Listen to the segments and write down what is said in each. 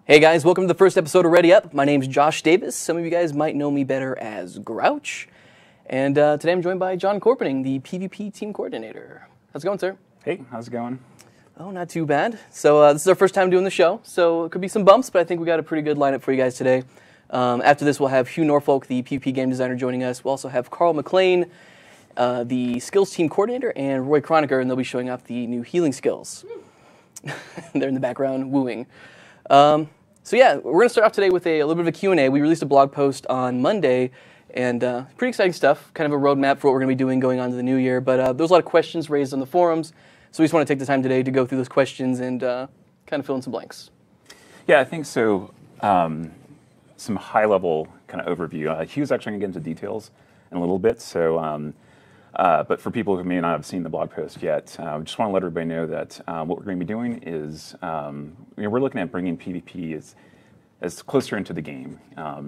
Hey guys, welcome to the first episode of Ready Up. My name's Josh Davis. Some of you guys might know me better as Grouch. And today I'm joined by John Corpening, the PvP team coordinator. How's it going, sir? Hey, how's it going? Oh, not too bad. So this is our first time doing the show, so it could be some bumps, but I think we got a pretty good lineup for you guys today. After this, we'll have Hugh Norfolk, the PvP game designer, joining us. We'll also have Karl McLain, the skills team coordinator, and Roy Cronacher, and they'll be showing off the new healing skills. They're in the background wooing. So yeah, we're going to start off today with a little bit of a Q&A. We released a blog post on Monday, and pretty exciting stuff, kind of a roadmap for what we're going to be doing going on to the new year. But there was a lot of questions raised on the forums, so we just want to take the time today to go through those questions and kind of fill in some blanks. Yeah, I think so. Some high-level kind of overview. Hugh's actually going to get into details in a little bit, so but for people who may not have seen the blog post yet, I just want to let everybody know that what we're going to be doing is we're looking at bringing PvP as closer into the game.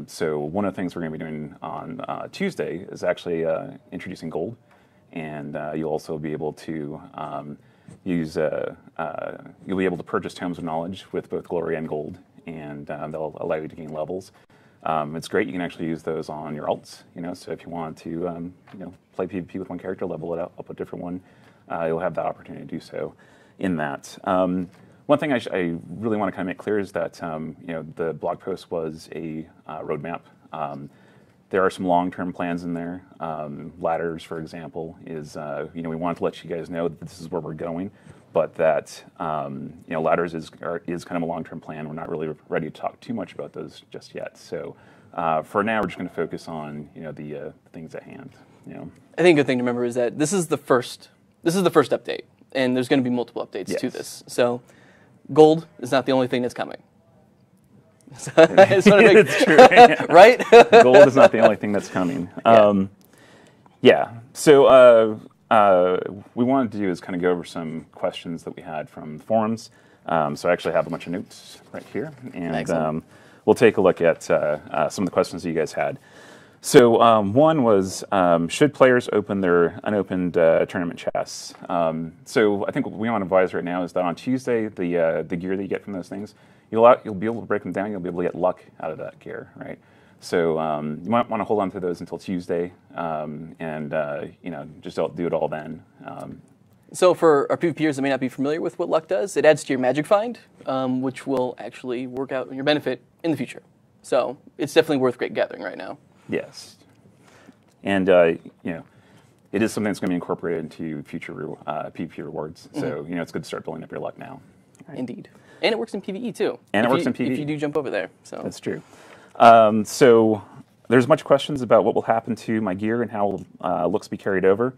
So one of the things we're going to be doing on Tuesday is actually introducing gold, and you'll also be able to you'll be able to purchase Tomes of Knowledge with both Glory and Gold, and they'll allow you to gain levels. It's great. You can actually use those on your alts. So if you want to, play PvP with one character, level it up a different one, you'll have that opportunity to do so. In that, one thing I really want to kind of make clear is that the blog post was a roadmap. There are some long-term plans in there. Ladders, for example, is we want to let you guys know that this is where we're going, but that ladders is kind of a long-term plan. We're not really ready to talk too much about those just yet. So for now, we're just going to focus on the things at hand. I think a good thing to remember is that this is the first update, and there's going to be multiple updates to this. So gold is not the only thing that's coming. It's true, yeah. Right? Gold is not the only thing that's coming. So we wanted to do is kind of go over some questions that we had from the forums. So I actually have a bunch of notes right here, and we'll take a look at some of the questions that you guys had. So one was, should players open their unopened tournament chests? So I think what we want to advise right now is that on Tuesday, the gear that you get from those things, you'll be able to break them down. You'll be able to get luck out of that gear, right? So you might want to hold on to those until Tuesday, and just don't do it all then. So for our PvPers that may not be familiar with what luck does, it adds to your magic find, which will actually work out in your benefit in the future. So it's definitely worth great gathering right now. Yes, and it is something that's going to be incorporated into future PvP rewards. So it's good to start building up your luck now. Right. Indeed, and it works in PvE too. And it works in PvE if you do jump over there. So that's true. So there's much questions about what will happen to my gear and how looks be carried over.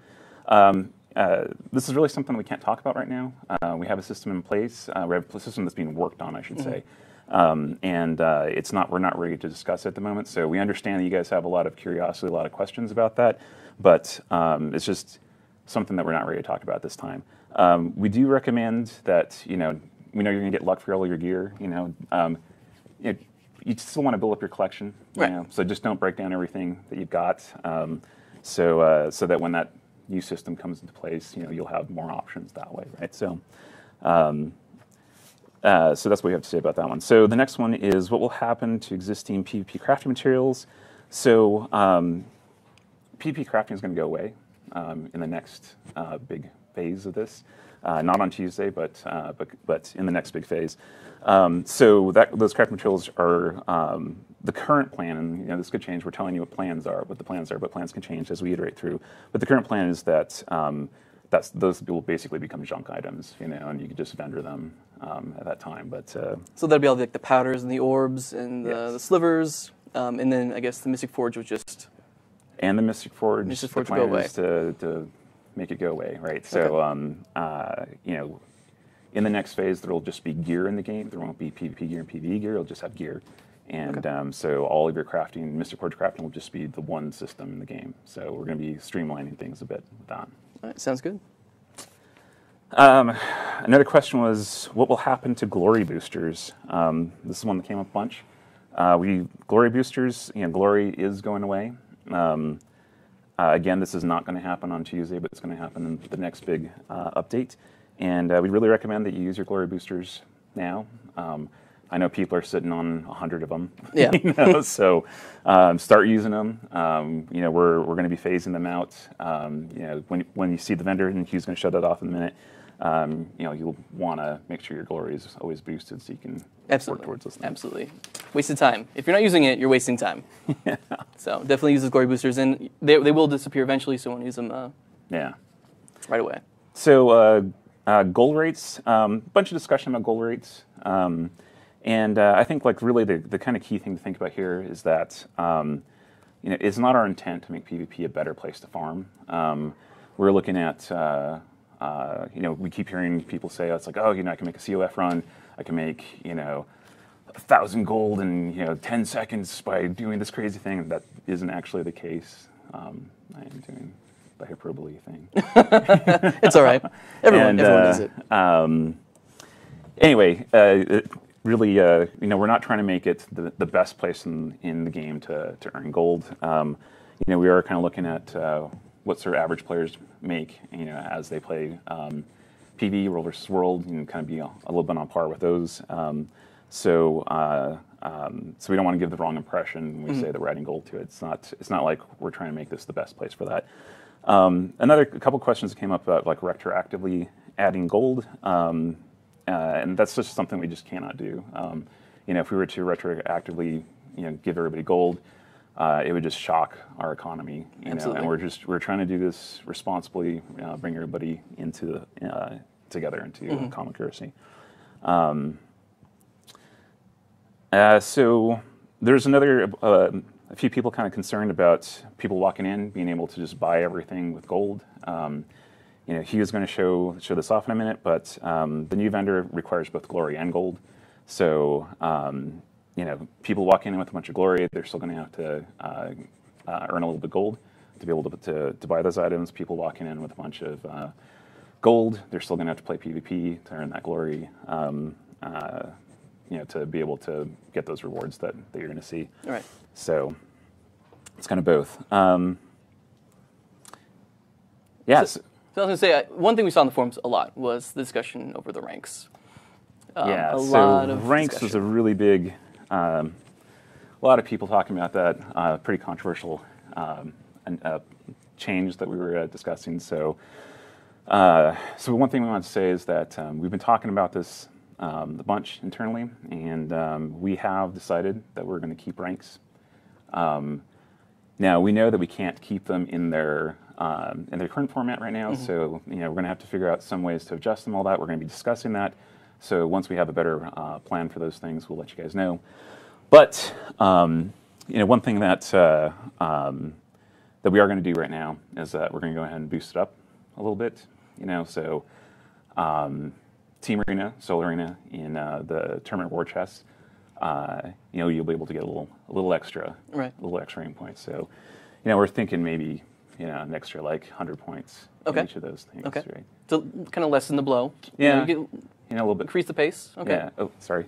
This is really something we can't talk about right now. We have a system in place. We have a system that's being worked on, I should say. We're not ready to discuss it at the moment. So we understand that you guys have a lot of curiosity, a lot of questions about that, but it's just something that we're not ready to talk about at this time. We do recommend that, we know you're going to get luck for all your gear, you still want to build up your collection, right. So just don't break down everything that you've got, so that when that new system comes into place, you'll have more options that way, right? So that's what we have to say about that one. So the next one is, what will happen to existing PvP crafting materials? So PvP crafting is going to go away in the next big phase of this. Not on Tuesday, but in the next big phase. So those crafting materials are the current plan, and this could change. We're telling you what the plans are, but plans can change as we iterate through. But the current plan is that those will basically become junk items, and you can just vendor them at that time. But so that'll be all the powders and the orbs and the slivers, and then I guess the Mystic Forge was just. And the Mystic Forge will go away. Is to make it go away, right? So in the next phase, there will just be gear in the game. There won't be PvP gear and PvE gear. It'll just have gear. And so all of your crafting, Mystic Forge crafting, will just be the one system in the game. So we're going to be streamlining things a bit with that. All right, sounds good. Another question was, what will happen to glory boosters? This is one that came up a bunch. Glory boosters, glory is going away. Again, this is not going to happen on Tuesday, but it's going to happen in the next big update. And we really recommend that you use your glory boosters now. I know people are sitting on 100 of them. Yeah. So start using them. We're going to be phasing them out. When you see the vendor, and Hugh's going to shut that off in a minute. You'll want to make sure your glory is always boosted so you can work towards this thing. Absolutely. Wasted time. If you're not using it, you're wasting time. Yeah. So definitely use those glory boosters, and they will disappear eventually, so we'll use them right away. So goal rates, bunch of discussion about goal rates. And I think really the kind of key thing to think about here is that it's not our intent to make PvP a better place to farm. We're looking at we keep hearing people say it's like, oh, I can make a COF run, I can make 1,000 gold in 10 seconds by doing this crazy thing. That isn't actually the case. I am doing the hyperbole thing. It's all right. Everyone does it. Anyway, really, we're not trying to make it the best place in the game to earn gold. We are kind of looking at what sort of average players make, as they play PV, World versus World, and kind of be a little bit on par with those. So we don't want to give the wrong impression when we say that we're adding gold to it. It's not like we're trying to make this the best place for that. A couple questions came up about retroactively adding gold, and that's just something we just cannot do. If we were to retroactively give everybody gold, it would just shock our economy, and we're trying to do this responsibly, bring everybody into together into common currency. So there's a few people kind of concerned about people walking in being able to just buy everything with gold. He is going to show this off in a minute, but the new vendor requires both glory and gold. So people walking in with a bunch of glory, they're still going to have to earn a little bit of gold to be able to buy those items. People walking in with a bunch of gold, they're still going to have to play PvP to earn that glory. To be able to get those rewards that you're going to see. All right. So it's kind of both. Yes. So I was going to say, one thing we saw in the forums a lot was the discussion over the ranks. Ranks was a really big, a lot of people talking about that, pretty controversial change that we were discussing. So one thing we want to say is that we've been talking about this a bunch internally, and we have decided that we're going to keep ranks. Now we know that we can't keep them in their current format right now, so we're going to have to figure out some ways to adjust them. All that we're going to be discussing that. So once we have a better plan for those things, we'll let you guys know. But one thing that we are going to do right now is that we're going to go ahead and boost it up a little bit. So Team Arena, Soul Arena, in the tournament war chest, you'll be able to get a little extra, aim points. So, we're thinking maybe an extra 100 points in each of those things. Okay. Right? To kind of lessen the blow. Yeah. You a little bit. Increase the pace. Okay. Yeah. Oh, sorry.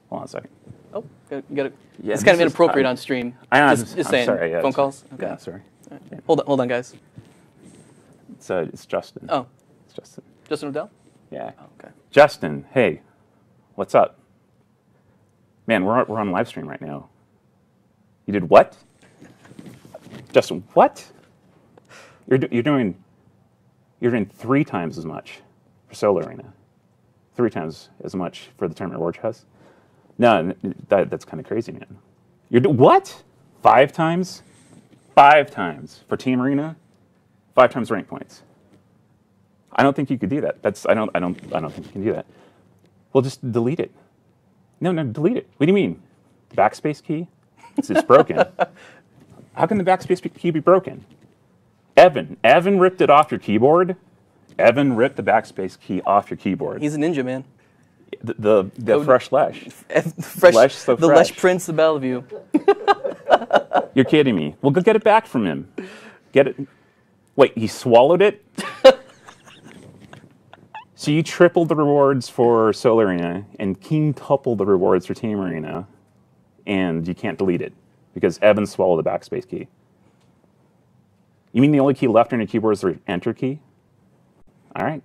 Hold on a second. Oh, you got it. Yeah, it's kind of inappropriate on stream. I'm just saying. Sorry, yeah, phone calls. Okay. Yeah, sorry. Right. Yeah. Hold on, guys. It's Justin. Oh. It's Justin. Justin O'Dell? Yeah. Oh, okay. Justin, hey, what's up? Man, we're on live stream right now. You did what? Justin, what? You're doing 3 times as much for Solo Arena. 3 times as much for the tournament war chest. No, that's kind of crazy, man. What? 5 times? 5 times for Team Arena. 5 times rank points. I don't think you could do that. I don't think you can do that. Well, just delete it. No, delete it. What do you mean? The backspace key? It's broken. How can the backspace key be broken? Evan ripped it off your keyboard. Evan ripped the backspace key off your keyboard. He's a ninja, man. The fresh Lesh. The Lesh Prince of Bellevue. You're kidding me. Well, go get it back from him. Get it. Wait, he swallowed it? So you tripled the rewards for Soul Arena and quintupled the rewards for Team Arena, and you can't delete it because Evan swallowed the backspace key. You mean the only key left on your keyboard is the Enter key? All right.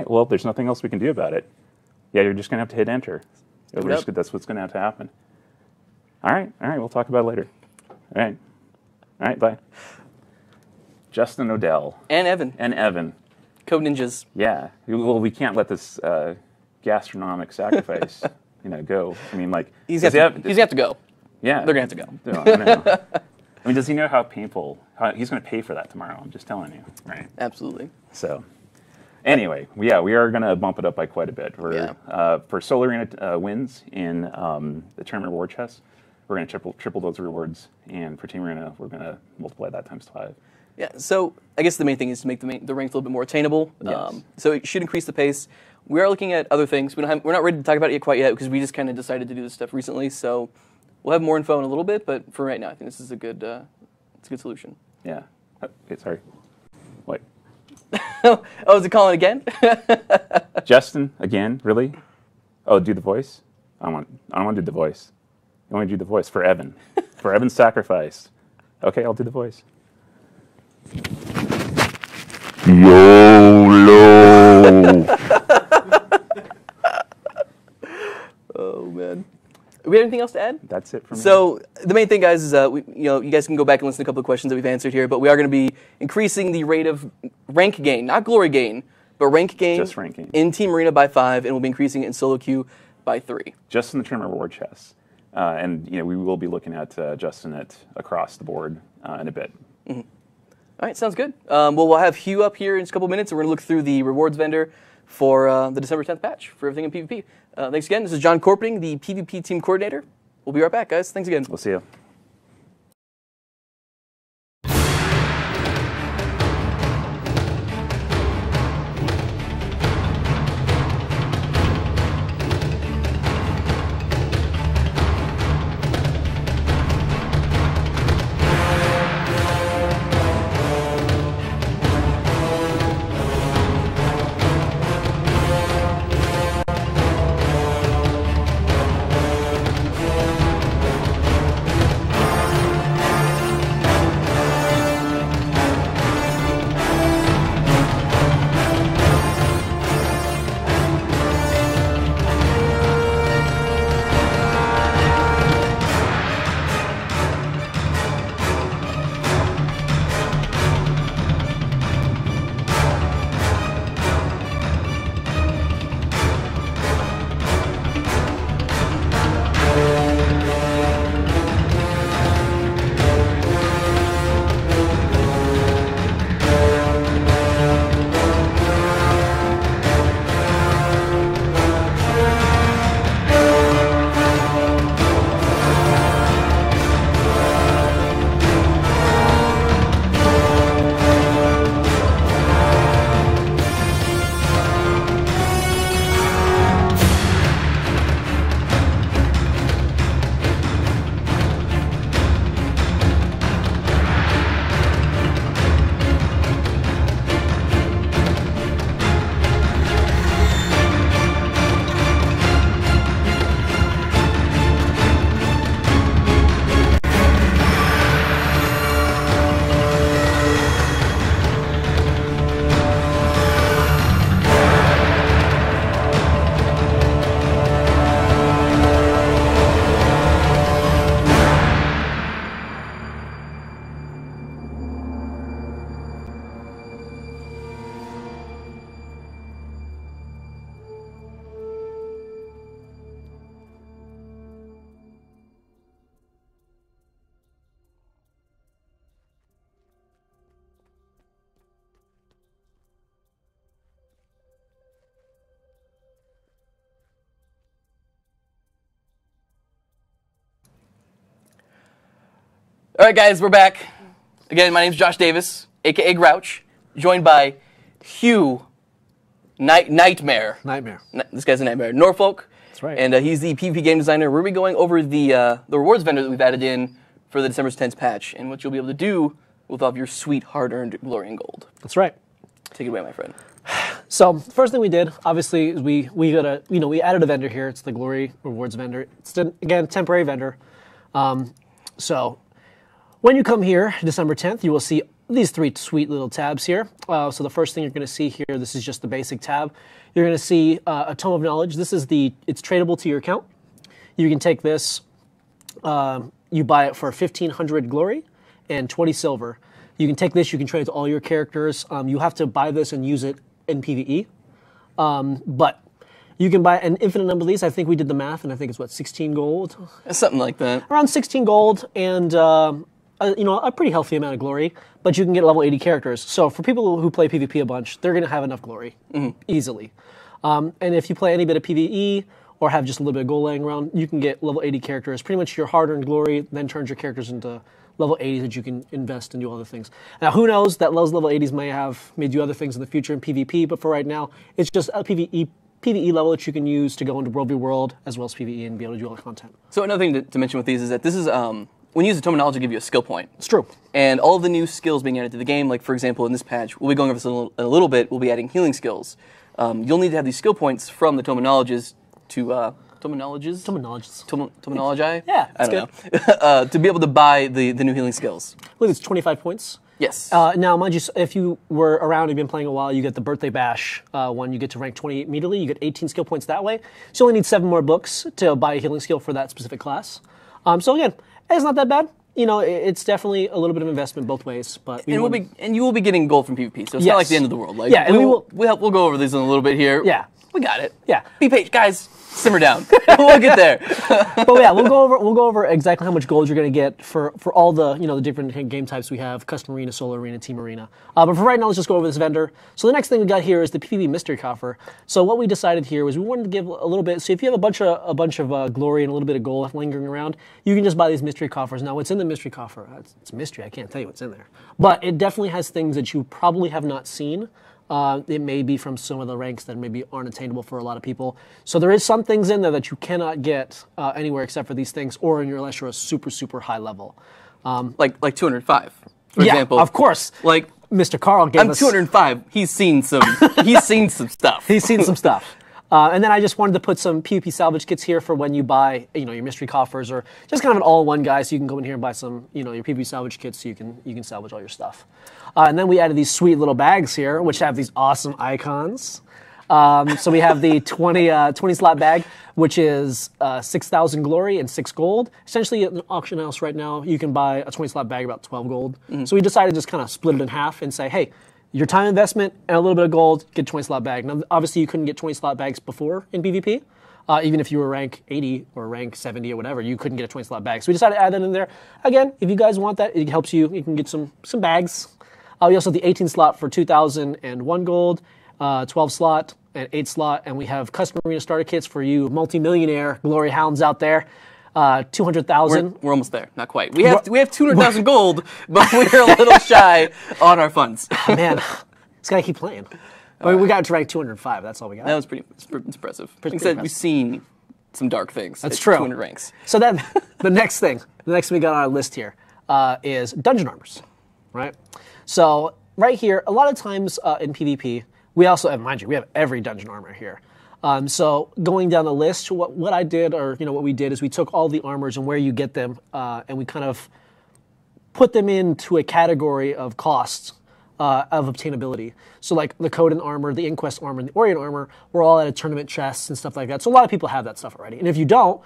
Well, there's nothing else we can do about it. Yeah, you're just going to have to hit Enter. That's what's going to have to happen. All right, we'll talk about it later. All right, bye. Justin Odell. And Evan. Code Ninjas. Yeah. Well, we can't let this gastronomic sacrifice, go. I mean, like... He's got to go. Yeah. They're going to have to go. No, I know. I mean, does he know how painful... he's going to pay for that tomorrow, I'm just telling you. Right. Absolutely. So, anyway, we are going to bump it up by quite a bit. For Solar Arena wins in the tournament reward chest, we're going to triple those rewards. And for Team Arena, we're going to multiply that times 5. Yeah, so I guess the main thing is to make the ranks a little bit more attainable. Yes. So it should increase the pace. We are looking at other things. We're not ready to talk about it quite yet because we just kind of decided to do this stuff recently. So we'll have more info in a little bit, but for right now, I think this is a good solution. Yeah. Okay, sorry. Wait. Oh, is it calling again? Justin, again? Really? Oh, do the voice? I don't want to do the voice. I want to do the voice for Evan. For Evan's sacrifice. Okay, I'll do the voice. YOLO. Oh man, we have anything else to add? That's it for me. So the main thing, guys, is you guys can go back and listen to a couple of questions that we've answered here. But we are going to be increasing the rate of rank gain, not glory gain, but rank gain. Just rank gain. In Team Arena by 5, and we'll be increasing it in solo queue by 3. Just in the tournament reward chests, and we will be looking at adjusting it across the board in a bit. Mm-hmm. All right, sounds good. We'll have Hugh up here in just a couple minutes, and we're going to look through the rewards vendor for the December 10th patch for everything in PvP. Thanks again. This is John Corpening, the PvP team coordinator. We'll be right back, guys. Thanks again. We'll see you. All right, guys, we're back. Again, my name's Josh Davis, a.k.a. Grouch, joined by Hugh Nightmare. This guy's a nightmare. Norfolk. That's right. And he's the PvP game designer. We're going to be going over the rewards vendor that we've added in for the December 10th patch and what you'll be able to do with all of your sweet, hard-earned glory and gold. That's right. Take it away, my friend. So the first thing we did, obviously, is we added a vendor here. It's the glory rewards vendor. It's again temporary vendor. So when you come here, December 10th, you will see these 3 sweet little tabs here. So the first thing you're going to see here, this is just the basic tab. You're going to see a Tome of Knowledge. It's tradable to your account. You can take this, you buy it for 1,500 glory and 20 silver. You can take this, you can trade it to all your characters. You have to buy this and use it in PvE. But you can buy an infinite number of these. I think we did the math, and I think it's, what, 16 gold? Something like that. Around 16 gold and, a pretty healthy amount of glory. But you can get level 80 characters. So for people who play PvP a bunch, they're going to have enough glory easily. And if you play any bit of PvE or have just a little bit of gold laying around, you can get level 80 characters. Pretty much your hard-earned glory then turns your characters into level 80s that you can invest and do other things. Now, who knows that those level 80s may do other things in the future in PvP, but for right now, it's just a PvE level that you can use to go into World v. World as well as PvE and be able to do all the content. So another thing to mention with these is that this is, when you use the terminology, give you a skill point. It's true. And all of the new skills being added to the game, like for example in this patch, we'll be going over this in a little bit, we'll be adding healing skills. You'll need to have these skill points from the terminologies to... Terminology? Yeah, I don't know. To be able to buy the new healing skills. I believe it's 25 points. Yes. Now, mind you, if you were around and you've been playing a while, you get the Birthday Bash one. You get to rank 28 immediately. You get 18 skill points that way. So you only need 7 more books to buy a healing skill for that specific class. So again, it's not that bad. You know, it's definitely a little bit of investment both ways. But you will be getting gold from PvP, so it's not like the end of the world. Like, yeah, and we'll go over these in a little bit here. Yeah. We got it. Yeah. Be patient, guys. Simmer down. We'll get there. But yeah, we'll go over exactly how much gold you're going to get for all the the different game types we have: custom arena, solo arena, team arena. But for right now, let's just go over this vendor. So the next thing we got here is the PvP mystery coffer. So what we decided here was we wanted to give a little bit. So if you have a bunch of glory and a little bit of gold lingering around, you can just buy these mystery coffers. Now, what's in the mystery coffer? It's a mystery. I can't tell you what's in there. But it definitely has things that you probably have not seen. It may be from some of the ranks that maybe aren't attainable for a lot of people. So there is some things in there that you cannot get anywhere except for these things, or unless you're a super, super high level. Like 205, for example. Of course. Like Mr. Karl gave us... I'm 205. He's seen some stuff. He's seen some stuff. And then I just wanted to put some PvP salvage kits here for when you buy, your mystery coffers, or just kind of an all-in-one guy, so you can go in here and buy some, your PvP salvage kits, so you can salvage all your stuff. And then we added these sweet little bags here, which have these awesome icons. So we have the 20 slot bag, which is 6,000 glory and 6 gold. Essentially, at an auction house right now, you can buy a 20 slot bag about 12 gold. So we decided to just kind of split it in half and say, hey, your time investment and a little bit of gold, get a 20 slot bag. Now, obviously, you couldn't get 20 slot bags before in PvP. Even if you were rank 80 or rank 70 or whatever, you couldn't get a 20 slot bag. So we decided to add that in there. Again, if you guys want that, it helps you. You can get some bags. We also have the 18 slot for 2,001 gold, 12 slot and 8 slot, and we have custom arena starter kits for you multi-millionaire glory hounds out there. 200,000. We're almost there. Not quite. We have 200,000 gold, but we're a little shy on our funds. Oh, man, just gotta keep playing. We got to rank 205. That's all we got. That was pretty impressive. Like I said, we've seen some dark things. That's true. 200 ranks. So then, the next thing we got on our list here is dungeon armors, right? So right here, a lot of times in PvP, we also have, mind you, we have every dungeon armor here. So going down the list, what I did, or what we did, is we took all the armors and where you get them, and we kind of put them into a category of costs of obtainability. So like the Coden armor, the Inquest armor, and the Orient armor were all at a tournament chests and stuff like that. So a lot of people have that stuff already. And if you don't,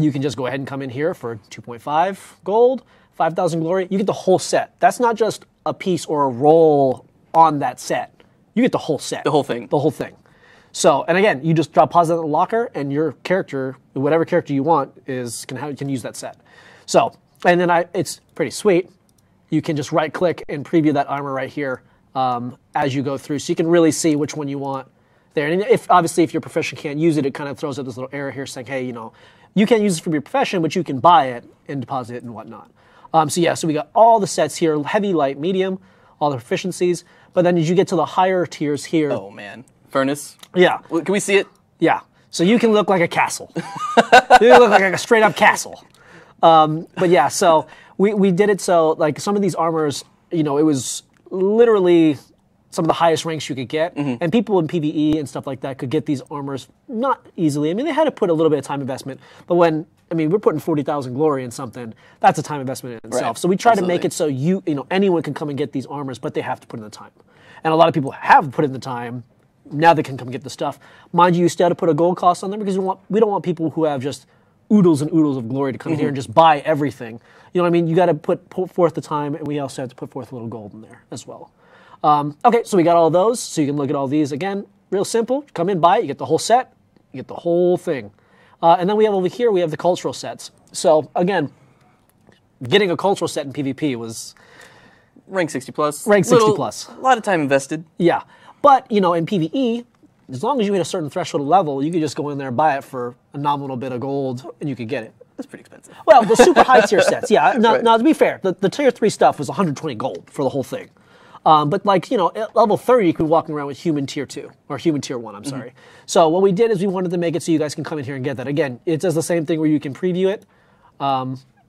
you can just go ahead and come in here for 2.5 gold, 5,000 glory. You get the whole set. That's not just a piece or a roll on that set. You get the whole set. The whole thing. The whole thing. So, and again, you just drop deposit in the locker, and your character, whatever character you want, can use that set. So, and then it's pretty sweet. You can just right-click and preview that armor right here as you go through, so you can really see which one you want there. And obviously, if your profession can't use it, it kind of throws up this little error here saying, hey, you can't use it for your profession, but you can buy it and deposit it and whatnot. So we got all the sets here: heavy, light, medium, all the proficiencies. But then as you get to the higher tiers here, oh man. Furnace? Yeah. Can we see it? Yeah. So you can look like a castle. You look like a straight up castle. But yeah, so we did it so like some of these armors, it was literally some of the highest ranks you could get. And people in PvE and stuff like that could get these armors not easily. I mean, they had to put a little bit of time investment. But we're putting 40,000 glory in something, that's a time investment in itself. Right. So we try to make it so anyone can come and get these armors, but they have to put in the time. And a lot of people have put in the time. Now they can come get the stuff. Mind you, you still have to put a gold cost on them because we don't want people who have just oodles and oodles of glory to come here and just buy everything. You know what I mean? You got to put forth the time, and we also have to put forth a little gold in there as well. Okay, so we got all those, so you can look at all these. Again, real simple. Come in, buy it, you get the whole set, you get the whole thing. And then we have over here, we have the cultural sets. So again, getting a cultural set in PvP was... Rank 60 plus. Rank 60 plus. A lot of time invested. Yeah. But, you know, in PvE, as long as you hit a certain threshold level, you could just go in there and buy it for a nominal bit of gold, and you could get it. That's pretty expensive. Well, the super high tier sets, yeah. Now, Right. now, to be fair, the tier 3 stuff was 120 gold for the whole thing. But like, you know, at level 30, you could be walking around with human tier 2, or human tier 1, I'm sorry. So what we did is we wanted to make it so you guys can come in here and get that. Again, it does the same thing where you can preview it,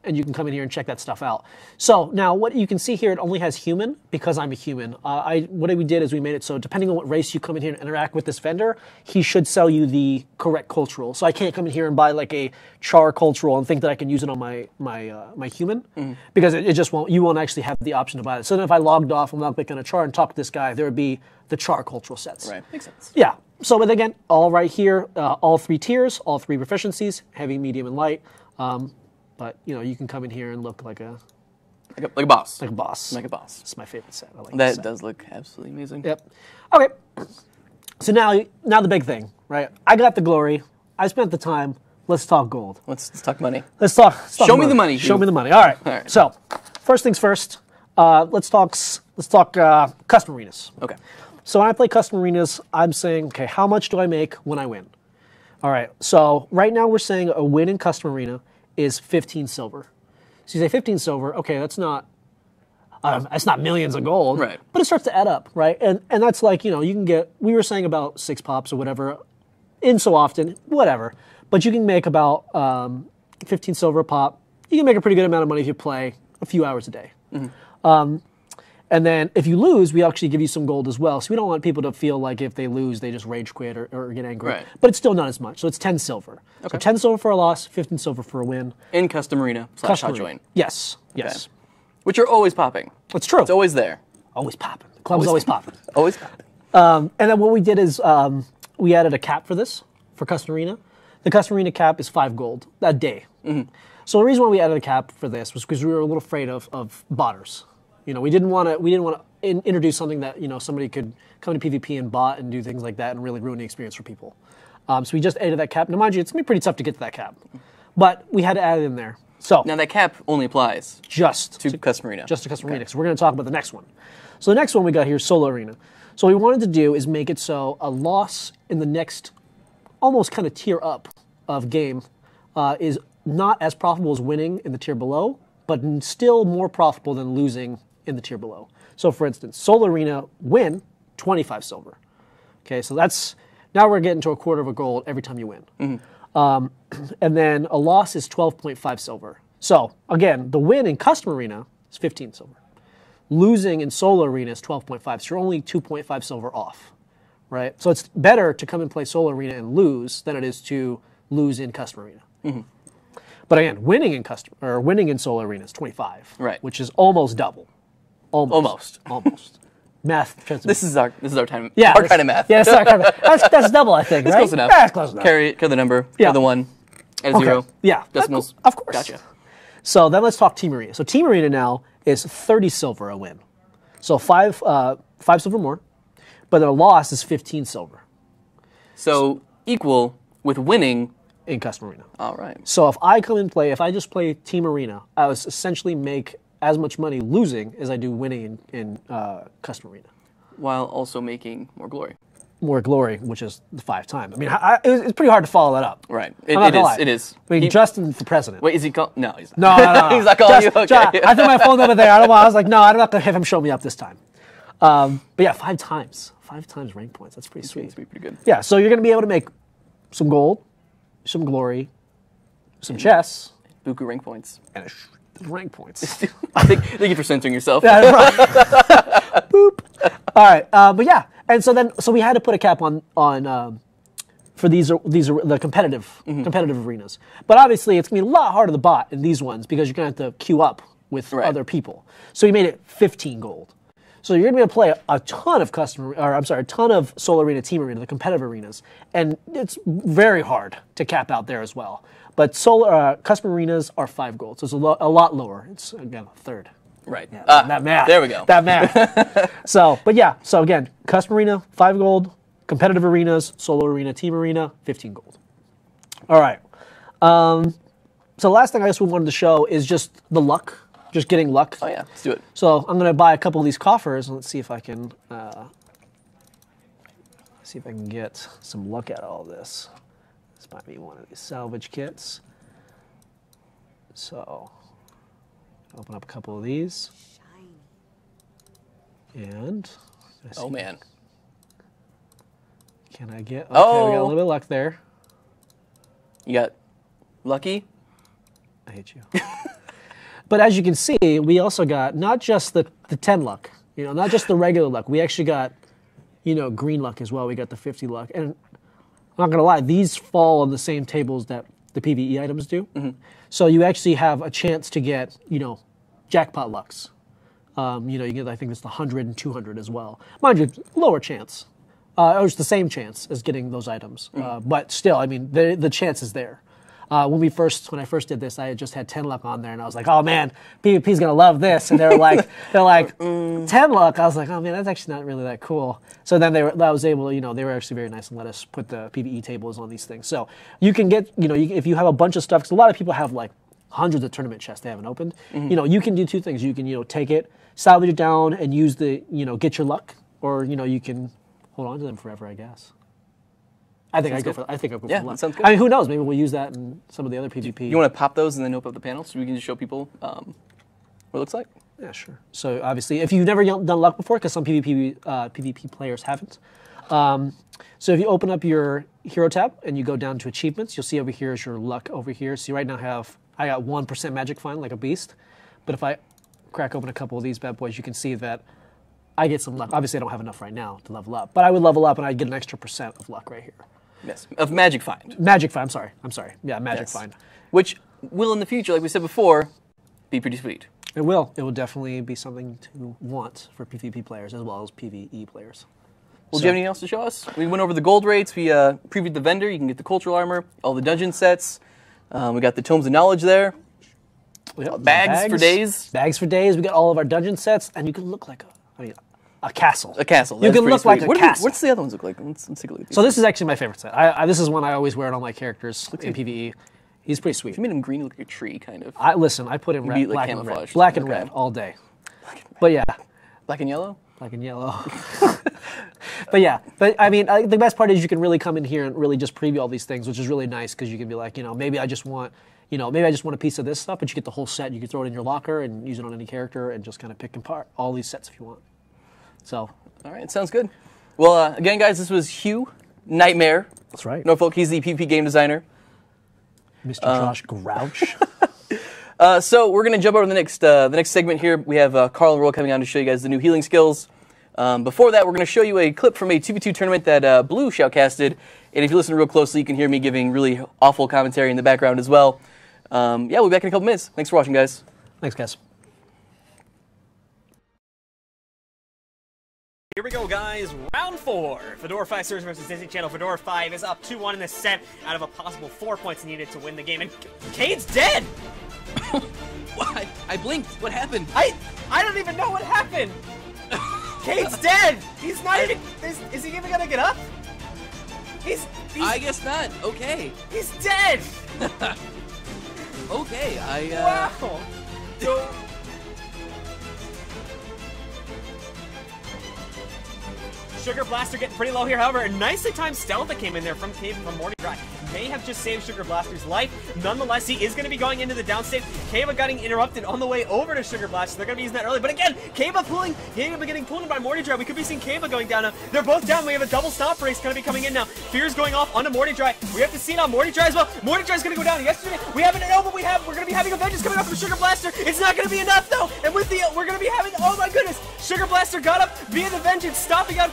and you can come in here and check that stuff out. So now what you can see here, it only has human because I'm a human. What we did is we made it so depending on what race you come in here and interact with this vendor, he should sell you the correct cultural. So I can't come in here and buy like a char cultural and think that I can use it on my human because it just won't. You won't actually have the option to buy it. So then if I logged off and logged back on a char and talked to this guy, there would be the char cultural sets. Right, makes sense. Yeah. So but again, all right here, all 3 tiers, all 3 proficiencies, heavy, medium, and light. But, you know, you can come in here and look like a boss. like a boss. Like a boss. It's my favorite set. I like this That set. does look absolutely amazing. Yep. Okay. So now the big thing, right? I got the glory. I spent the time. Let's talk gold. Let's talk money. Let's talk Show me the money, Show Hugh. me the money. All right. All right. So, first things first. Let's talk custom arenas. Okay. So when I play custom arenas, I'm saying, okay, how much do I make when I win? All right. So right now we're saying a win in custom arena is 15 silver. So you say 15 silver, okay, that's not millions of gold, Right. but it starts to add up, right? And that's like, you know, you can get, we were saying about 6 pops or whatever, in so often, whatever, but you can make about 15 silver a pop. You can make a pretty good amount of money if you play a few hours a day. And then if you lose, we actually give you some gold as well. So we don't want people to feel like if they lose, they just rage quit or get angry. Right. But it's still not as much. So it's 10 silver. So Okay. 10 silver for a loss, 15 silver for a win. In custom arena / Custom hot arena. join. Yes. Yes. Which are always popping. It's true. It's always there. Always popping. The club's always popping. Always popping. And then what we did is we added a cap for this, for custom arena. The custom arena cap is 5 gold a day. So the reason why we added a cap for this was because we were a little afraid of botters. You know, we didn't want to introduce something that, you know, somebody could come to PvP and bot and do things like that and really ruin the experience for people. So we just added that cap. Now, mind you, it's going to be pretty tough to get to that cap. But we had to add it in there. So Now that cap only applies just to custom arena. just to custom arena. So we're going to talk about the next one. So the next one we got here is solo arena. So what we wanted to do is make it so a loss in the next almost kind of tier up of game is not as profitable as winning in the tier below, but still more profitable than losing in the tier below. So for instance, solo arena win 25 silver. Okay, so that's now we're getting to a quarter of a gold every time you win. And then a loss is 12.5 silver. So again, the win in custom arena is 15 silver. Losing in solo arena is 12.5. So you're only 2.5 silver off, right? So it's better to come and play solo arena and lose than it is to lose in custom arena. But again, winning in solo arena is 25, Right. Which is almost double. Almost. Math. This is our time. Yeah, Our kind of math. Yeah, that's our kind of math. That's double, I think. That's right? close enough. Yeah, that's close enough. Carry the number. Yeah. Carry the 1. Add Okay. 0. Yeah, Decimals. of course. Gotcha. So then let's talk team arena. So team arena now is 30 silver a win. So 5 silver more, but then a loss is 15 silver So equal with winning. in custom arena. All right. So if I come and play, if I just play team arena, I would essentially make as much money losing as I do winning in custom arena. While also making more glory. More glory, which is the 5 times. I mean, it's pretty hard to follow that up. Right. I'm not It gonna is. lie. It is. I mean, Justin for president. Wait, is he call? No, he's not. No. He's not calling you. Okay. I threw my phone over there. I was like, no, I'm not going to have him show me up this time. But yeah, 5 times. 5 times rank points. That's pretty sweet. It's pretty good. Yeah, so you're going to be able to make some gold, some glory, some chess, Buku rank points. and rank points. Thank you for censoring yourself. Yeah, right. Boop. All right, but yeah, and so we had to put a cap on for these are the competitive arenas. But obviously, it's gonna be a lot harder to bot in these ones because you're gonna have to queue up with Right. other people. So we made it 15 gold. So you're gonna be able to play a ton of a ton of solo arena, team arena, the competitive arenas, and it's very hard to cap out there as well. But solar custom arenas are 5 gold, so it's a lot lower. It's again a third. Right. Yeah, that math. There we go. That math. So again, custom arena 5 gold, competitive arenas, solo arena, team arena 15 gold. All right. So the last thing I guess we wanted to show is just the luck, just getting luck. Oh yeah, let's do it. So I'm going to buy a couple of these coffers, and let's see if I can get some luck out of all this. This might be one of these salvage kits. So open up a couple of these, and oh man, can I get? Okay, we got a little bit of luck there. You got lucky. I hate you. But as you can see, we also got not just the 10 luck, not just the regular luck. We actually got, green luck as well. We got the 50 luck. And I'm not going to lie, these fall on the same tables that the PvE items do. Mm-hmm. So you actually have a chance to get, jackpot lucks. You get, I think it's the 100 and 200 as well. Mind you, lower chance. Or it's the same chance as getting those items. Mm-hmm. But still, I mean, the chance is there. When I first did this, I just had 10 luck on there, and I was like, "Oh man, PvP's gonna love this." And they're like, 10 luck. I was like, "Oh man, that's actually not really that cool." So then I was able to, they were actually very nice and let us put the PvE tables on these things. So you can get, if you have a bunch of stuff, because a lot of people have like hundreds of tournament chests they haven't opened. Mm-hmm. You can do 2 things. You can, take it, salvage it down, and use the, get your luck, or you can hold on to them forever, I guess. I think I'll go for luck. That sounds good. I mean, who knows? Maybe we'll use that in some of the other PvP. You want to pop those and then open up the panel so we can just show people what it looks like? Yeah, sure. So obviously, if you've never done luck before, because some PvP players haven't, so if you open up your hero tab and you go down to achievements, you'll see over here is your luck over here. So right now I got 1% magic find like a beast, but if I crack open a couple of these bad boys, you can see that I get some luck. Obviously, I don't have enough right now to level up, but I would level up and I'd get an extra % of luck right here. Yes, of magic find. Magic find. I'm sorry. Yeah, magic find. Which will in the future, like we said before, be pretty sweet. It will. It will definitely be something to want for PvP players as well as PvE players. Well, do you have anything else to show us? We went over the gold rates. We previewed the vendor. You can get the cultural armor, all the dungeon sets. We got the tomes of knowledge there. Yep, bags for days. Bags for days. We got all of our dungeon sets, and you can look like a castle. A castle. You can look like a castle. What's the other ones look like? Let's take a look at these. So this is actually my favorite set. This is one I always wear on all my characters in PvE. He's pretty sweet. If you made him green, you look like a tree, kind of. I put him red, black and red. Black and red all day. But yeah. Black and yellow? Black and yellow. But I mean, the best part is you can really come in here and really just preview all these things, which is really nice because you can be like, maybe I just want a piece of this stuff, but you get the whole set. You can throw it in your locker and use it on any character and just kind of pick apart all these sets if you want. So. All right, sounds good. Well, again, guys, this was Hugh Nightmare. That's right. Norfolk, he's the PvP game designer. Mr. Josh Grouch. So we're going to jump over to the next segment here. We have Karl and Roy coming on to show you guys the new healing skills. Before that, we're going to show you a clip from a 2v2 tournament that Blue shoutcasted. And if you listen real closely, you can hear me giving really awful commentary in the background as well. We'll be back in a couple minutes. Thanks for watching, guys. Thanks, guys. Here we go, guys. Round 4. Fedora 5 Series versus Disney Channel. Fedora 5 is up 2-1 in this set out of a possible 4 points needed to win the game. And Cade's dead! What? I blinked. What happened? I don't even know what happened! Cade's dead! He's not even... Is he even gonna get up? He's I guess not. Okay. He's dead! Okay, Wow! So... Sugar Blaster getting pretty low here, however, a nicely timed stealth that came in there from Cave from Morning Dry may have just saved Sugar Blaster's life. Nonetheless, he is going to be going into the downstate. Kava getting interrupted on the way over to Sugar Blaster. They're going to be using that early, but again, Kava getting pulled in by Morning Dry. We could be seeing Kava going down now. They're both down. We have a double stomp race going to be coming in now. Fear's going off onto Morning Dry. We have to see now Morning Dry as well. Morning Dry's going to go down. Yesterday, we haven't know, but we're going to be having a vengeance coming up from Sugar Blaster. It's not going to be enough though, and with the we're going to be having, oh my goodness, Sugar Blaster got up via the vengeance, stomping out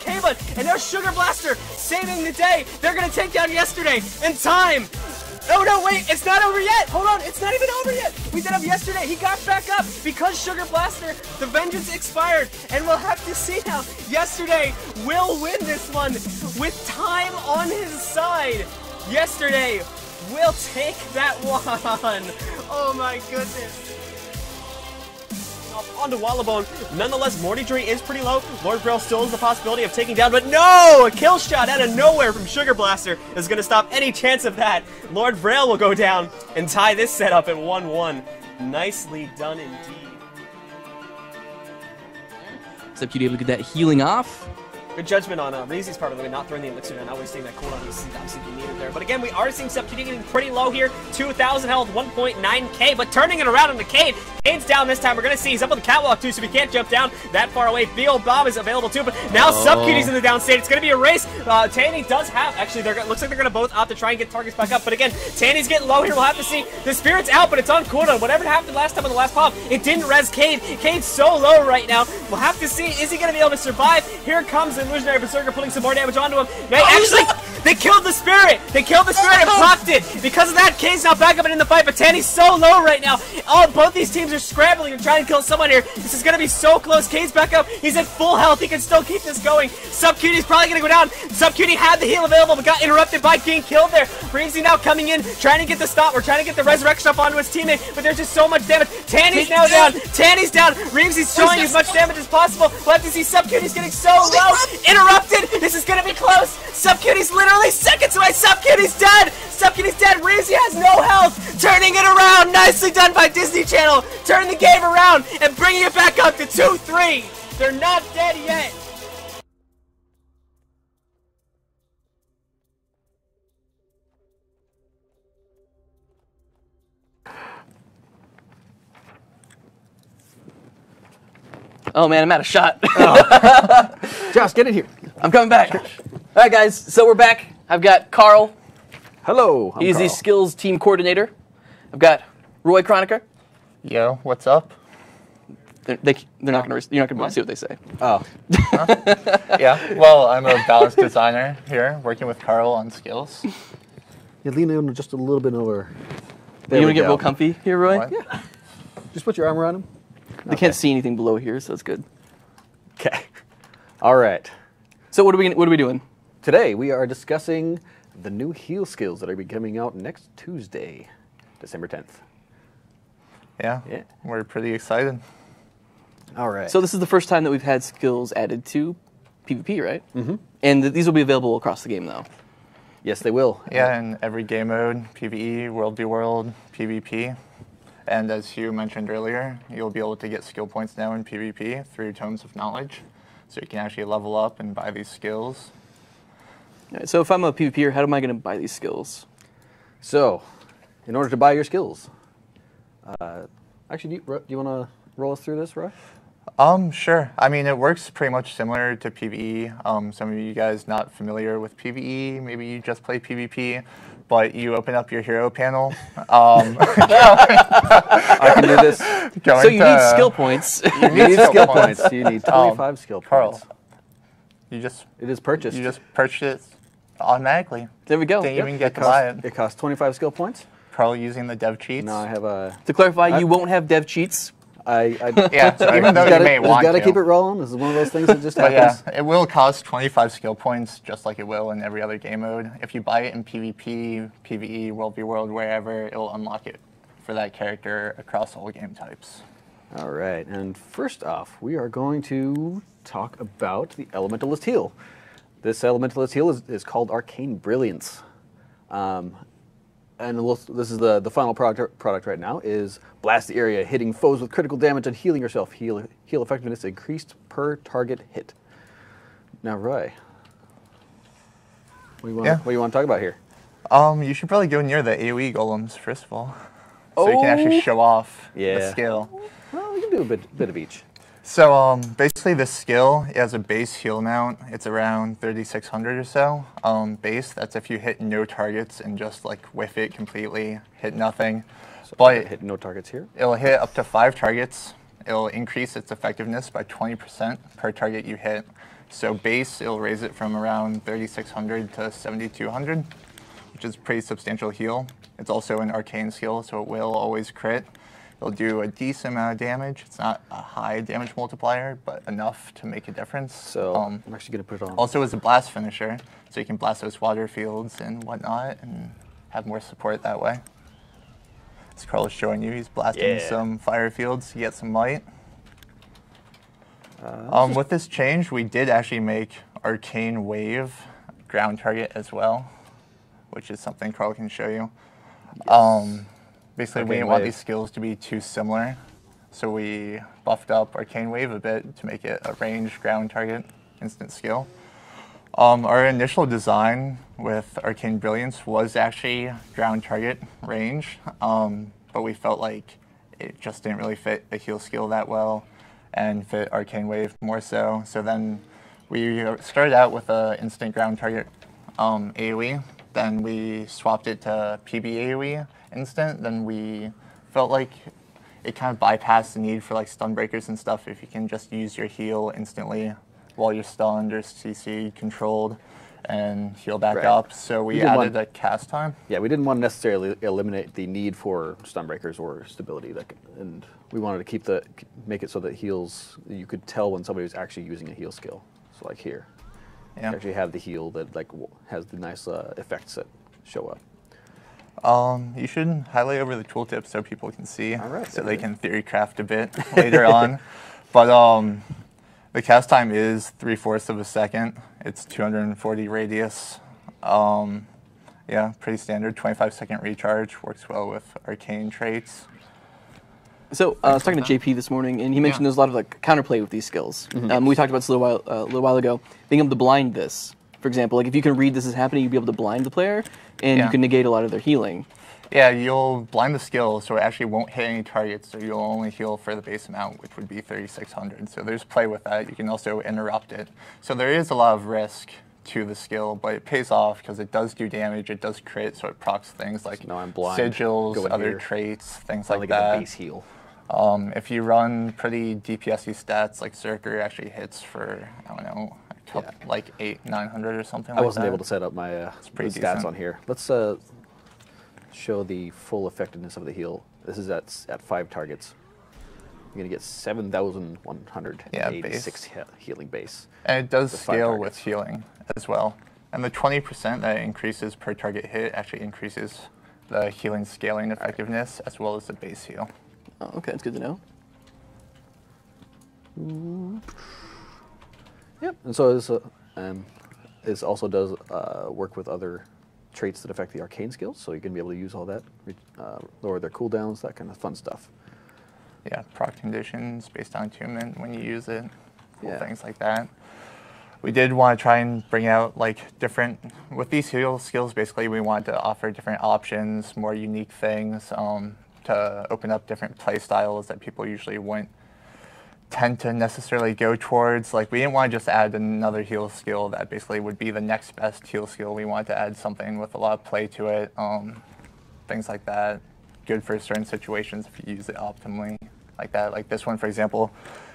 Kava, and now Sugar Blaster saving the day. They're going to take down Yesterday in time. Oh no, wait, it's not over yet. Hold on, it's not even over yet. We did have Yesterday. He got back up because Sugar Blaster, the vengeance expired, and we'll have to see now. Yesterday will win this one with time on his side. Yesterday will take that one. Oh my goodness. Onto Wallabone. Nonetheless, Morty Tree is pretty low. Lord Braille still has the possibility of taking down, but no! A kill shot out of nowhere from Sugar Blaster is going to stop any chance of that. Lord Braille will go down and tie this set up at 1-1. Nicely done indeed. Except you'd be able to get that healing off. Good judgment on Reezy's part of the way, not throwing the elixir down, not wasting that cooldown. This is obviously needed there. But again, we are seeing Subcutie getting pretty low here. 2,000 health, 1.9k, but turning it around on the Cade. Cade's down this time. We're going to see he's up on the catwalk too, so we can't jump down that far away. B.O. Bob is available too, but now Subcutie's in the down state. It's going to be a race. Tanny does have, actually, looks like they're going to both opt to try and get targets back up. But again, Tanny's getting low here. We'll have to see. The Spirit's out, but it's on cooldown. Whatever happened last time on the last pop, it didn't res Cade. Cade's so low right now. We'll have to see. Is he going to be able to survive? Here comes the Illusionary Berserker putting some more damage onto him. They killed the Spirit. They killed the Spirit and blocked it. Because of that, Cade's not back up and in the fight, but Tanny's so low right now. Both these teams are scrambling and trying to kill someone here. This is going to be so close. Cade's back up. He's at full health. He can still keep this going. Subcutie's probably going to go down. Subcutie had the heal available, but got interrupted by being killed there. Reezy now coming in, trying to get the stop. We're trying to get the resurrection up onto his teammate, but there's just so much damage. Tanny's now down. Tanny's down. Reezy's showing as much damage as possible. We'll have to see Subcutie's getting so low. Interrupted. This is going to be close. Subcutie's literally seconds away. Subcutie's dead. Subcutie's dead. Reezy has no health. Turning it around. Nicely done by Disney Channel. Turn the game around and bringing it back up to 2-3. They're not dead yet. Oh man, I'm out of shot. Josh, get in here. I'm coming back. All right, guys. So we're back. I've got Karl. Hello. He's the skills team coordinator. I've got Roy Cronacher. Yo, what's up? They're not going to. You're not going to see what they say. Oh. Yeah. Well, I'm a balance designer here, working with Karl on skills. You lean in just a little bit over. You want to get real comfy here, Roy? What? Yeah. Just put your arm around him. They can't see anything below here, so it's good. Okay. All right. So what are we doing? Today we are discussing the new heal skills that are be coming out next Tuesday, December 10th. Yeah. We're pretty excited. All right. So this is the first time that we've had skills added to PvP, right? Mm-hmm. And these will be available across the game, though. Yes, they will. Yeah, in every game mode, PvE, World v World, PvP. And as Hugh mentioned earlier, you'll be able to get skill points now in PvP through Tomes of Knowledge. So you can actually level up and buy these skills. All right, so if I'm a PvPer, how am I going to buy these skills? So, in order to buy your skills, actually, do you want to roll us through this, Roy? Sure. I mean, it works pretty much similar to PvE. Some of you guys not familiar with PvE, maybe you just play PvP, but you open up your hero panel. I can do this. So you need skill points. You need skill points. You need 25 skill Karl, points. it is purchased. You just purchased it automatically. There we go. Didn't even get to buy it. It costs 25 skill points. Karl using the dev cheats. No, I have a... To clarify, you won't have dev cheats. Yeah, so even though you may want to. Just gotta keep it rolling. This is one of those things that just happens. But yeah, it will cost 25 skill points, just like it will in every other game mode. If you buy it in PvP, PvE, World v World, wherever, it'll unlock it for that character across all game types. All right, and first off, we are going to talk about the Elementalist Heal. This Elementalist Heal is called Arcane Brilliance. And this is the final product right now, is blast the area, hitting foes with critical damage and healing yourself. Heal effectiveness increased per target hit. Now, Roy, what do you want to talk about here? You should probably go near the AoE golems, first of all. So you can actually show off the skill. Well, we can do a bit of each. So basically this skill, it has a base heal amount. It's around 3,600 or so. Base, that's if you hit no targets and just like whiff it completely, hit nothing. So but hit no targets here? It'll hit up to 5 targets. It'll increase its effectiveness by 20% per target you hit. So base, it'll raise it from around 3,600 to 7,200, which is a pretty substantial heal. It's also an arcane skill, so it will always crit. It'll do a decent amount of damage. It's not a high damage multiplier, but enough to make a difference. So I'm actually going to put it on. Also, it's a blast finisher, so you can blast those water fields and whatnot. And have more support that way. As Karl is showing you, he's blasting some fire fields to get some light. With this change, we did actually make Arcane Wave ground target as well, which is something Karl can show you. Basically, we didn't want these skills to be too similar, so we buffed up Arcane Wave a bit to make it a ranged ground target instant skill. Our initial design with Arcane Brilliance was actually ground target range, but we felt like it just didn't really fit the heal skill that well and fit Arcane Wave more so. So then we started out with an instant ground target AoE, then we swapped it to PB AoE instant, then we felt like it kind of bypassed the need for like stun breakers and stuff if you can just use your heal instantly while you're stunned or CC controlled and heal back up. So we added a cast time. Yeah, we didn't want to necessarily eliminate the need for stun breakers or stability, and we wanted to make it so that heals, you could tell when somebody was actually using a heal skill. So like here, you actually have the heal that like has the nice effects that show up. You should highlight over the tooltip so people can see, so they can theory craft a bit later on. But the cast time is 3/4 of a second. It's 240 radius. Yeah, pretty standard. 25-second recharge. Works well with arcane traits. So I was talking to JP this morning, and he mentioned there's a lot of like counterplay with these skills. We talked about this a little while ago. Being able to blind this, for example, like if you can read this is happening, you'll be able to blind the player, and you can negate a lot of their healing. Yeah, you'll blind the skill, so it actually won't hit any targets, so you'll only heal for the base amount, which would be 3,600. So there's play with that. You can also interrupt it. So there is a lot of risk to the skill, but it pays off because it does do damage, it does crit, so it procs things like sigils, other traits, things like that. Get the base heal. If you run pretty DPS-y stats, like Zerker actually hits for, I don't know, like 800-900 or something like that. I wasn't able to set up my stats on here. Let's show the full effectiveness of the heal. This is at 5 targets. You're going to get 7,186 healing base. And it does scale with healing as well. And the 20% that increases per target hit actually increases the healing scaling effectiveness as well as the base heal. Oh, okay, that's good to know. Yep, and so this also does work with other traits that affect the arcane skills, so you're going to be able to use all that, lower their cooldowns, that kind of fun stuff. Yeah, proc conditions based on attunement when you use it, things like that. We did want to try and bring out like different, with these heal skills basically we wanted to offer different options, more unique things to open up different play styles that people usually wouldn't tend to necessarily go towards. Like we didn't want to just add another heal skill that basically would be the next best heal skill. We wanted to add something with a lot of play to it, things like that. Good for certain situations if you use it optimally like that. Like this one, for example,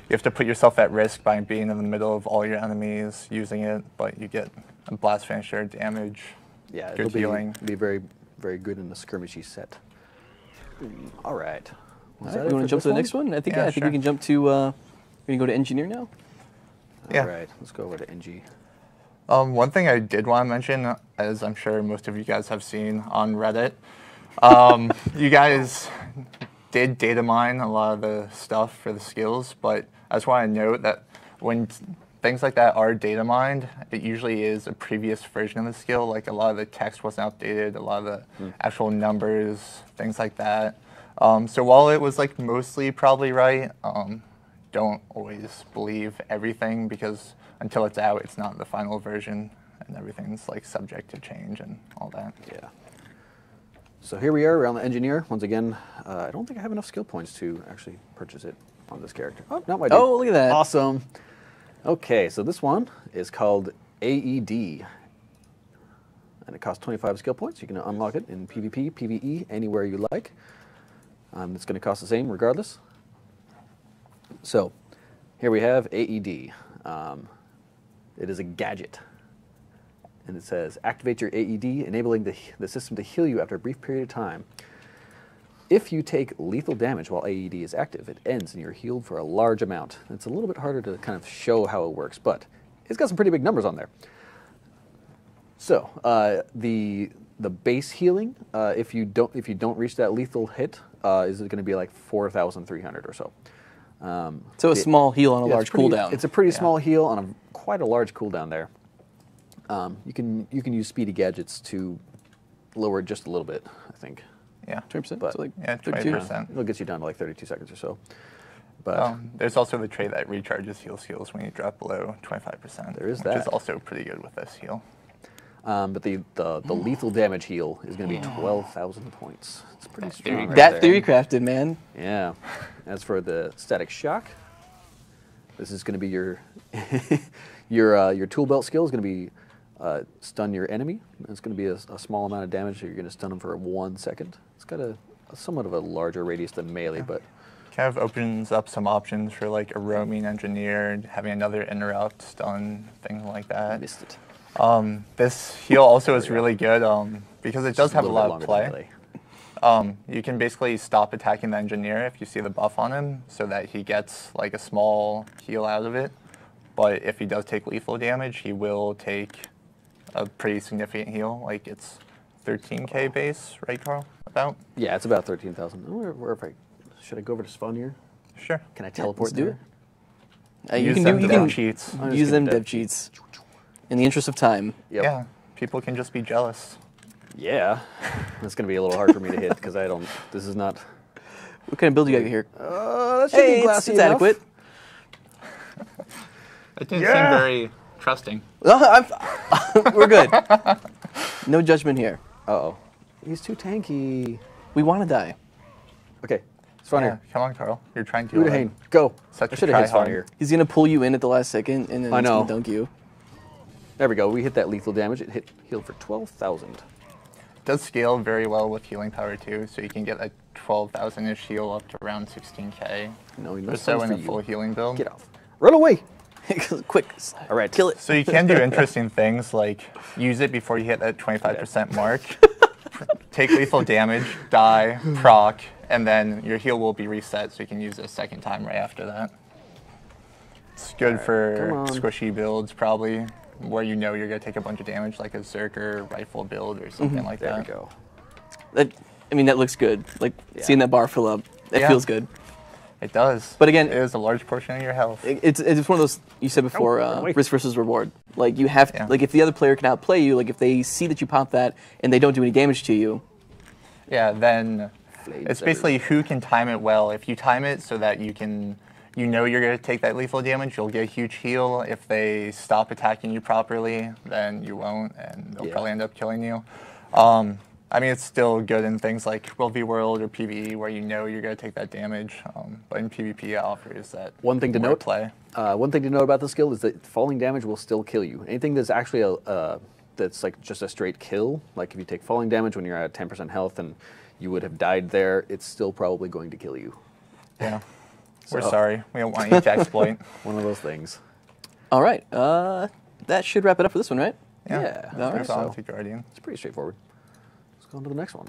you have to put yourself at risk by being in the middle of all your enemies using it, but you get a blast finisher, damage, good healing. It'll be very, very good in the skirmishy set. All right. You want to jump to the next one? I think I think we can jump to. We're gonna go to engineer now. All right, let's go over to NG. One thing I did want to mention, as I'm sure most of you guys have seen on Reddit, you guys did data mine a lot of the stuff for the skills, but I just want to note that when things like that are data mined, it usually is a previous version of the skill. Like a lot of the text wasn't updated, a lot of the actual numbers, things like that. So while it was like mostly probably right, don't always believe everything because until it's out, it's not the final version and everything's like subject to change and all that. Yeah. So here we are, we're on the engineer. Once again, I don't think I have enough skill points to actually purchase it on this character. Oh, not my dude. Oh, look at that. Awesome. Okay, so this one is called AED. And it costs 25 skill points. You can unlock it in PvP, PvE, anywhere you like. It's going to cost the same regardless. So here we have AED. It is a gadget. And it says, activate your AED, enabling the system to heal you after a brief period of time. If you take lethal damage while AED is active, it ends and you're healed for a large amount. It's a little bit harder to kind of show how it works, but it's got some pretty big numbers on there. So the the base healing, if you don't reach that lethal hit, is going to be like 4,300 or so. So a small heal on a large cooldown. It's a pretty small heal on quite a large cooldown there. You can use speedy gadgets to lower it just a little bit, I think. Yeah. 20%? But So like Yeah, 32? 20%. It'll get you down to like 32 seconds or so. But There's also the trait that recharges heal skills when you drop below 25%. There is which that. is also pretty good with this heal. but the lethal damage heal is going to be 12,000 points. It's pretty strong. Right That there. theory crafted, man. Yeah. As for the static shock, this is going to be your your tool belt skill is going to be stun your enemy. It's going to be a small amount of damage. So you're going to stun them for 1 second. It's got a somewhat of a larger radius than melee, but Kind of opens up some options for like a roaming engineer, having another interrupt, stun, things like I that. missed it. This heal also is really good because it does have a little lot bit of longer than play. melee. You can basically stop attacking the engineer if you see the buff on him, so that he gets like a small heal out of it. But if he does take lethal damage, he will take a pretty significant heal. Like it's 13k base, right, Carl? About? Yeah, it's about 13,000. Should I go over to spawn here? Sure. Can I teleport let's do there? it. You Use can them do you dev can cheats. I'm just use gonna them dev cheats. In the interest of time. Yep. Yeah, people can just be jealous. Yeah. That's going to be a little hard for me to hit because I don't. This is not. What kind of build you got here? That should Hey, be it's glassy enough. adequate. It didn't seem very trusting. We're good. No judgment here. Uh-oh. He's too tanky. We want to die. Okay. Spawn Yeah, here. come on, Carl. You're trying to. Udahane, go. Such I a should have hit spawn tryhard. here. He's gonna pull you in at the last second, and then I he's know. gonna dunk you. There we go. We hit that lethal damage. It healed for 12,000. It does scale very well with healing power too, so you can get a 12,000-ish heal up to around 16k. No, Or no so fun in for a full you. healing build. Get off. Run away. Quick. All right. Kill it. So you can do interesting things like use it before you hit that 25% mark, take lethal damage, die, proc, and then your heal will be reset, so you can use it a second time right after that. It's good for come on. squishy builds, probably, where you know you're going to take a bunch of damage, like a Zerker rifle build or something like There that. we go. That looks good. Like seeing that bar fill up. That Yeah. feels good. It does. But again- it is a large portion of your health. It's one of those you said before, run away. risk versus reward. Like you have Yeah. like if the other player can outplay you, like if they see that you pop that and they don't do any damage to you, Yeah, then Flames it's basically who can time it well. If you time it so that you know you're going to take that lethal damage, you'll get a huge heal. If they stop attacking you properly, then you won't, and they'll Yeah. probably end up killing you. I mean, it's still good in things like World v World or PvE where you know you're going to take that damage. But in PvP, it offers that One thing to more note. play. One thing to note about the skill is that falling damage will still kill you. Anything that's actually that's like just a straight kill, like if you take falling damage when you're at 10% health and you would have died there, it's still probably going to kill you. Yeah. We're So- sorry. We don't want you to exploit. One of those things. all right. That should wrap it up for this one, right? Yeah. all right, There's so Onto Guardian. it's pretty straightforward. Let's go on to the next one.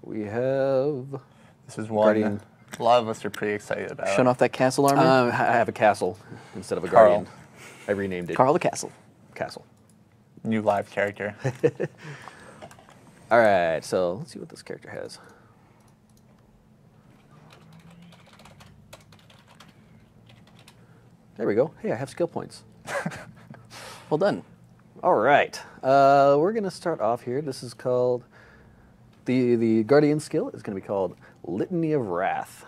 We have. This is one Guardian. a lot of us are pretty excited about. Showing off that castle armor. I have a castle instead of a Carl. guardian. I renamed it Carl the Castle. Castle. New live character. All right, so let's see what this character has. There we go. Hey, I have skill points. Well done. All right, we're gonna start off here. This is called the Guardian skill is gonna be called Litany of Wrath,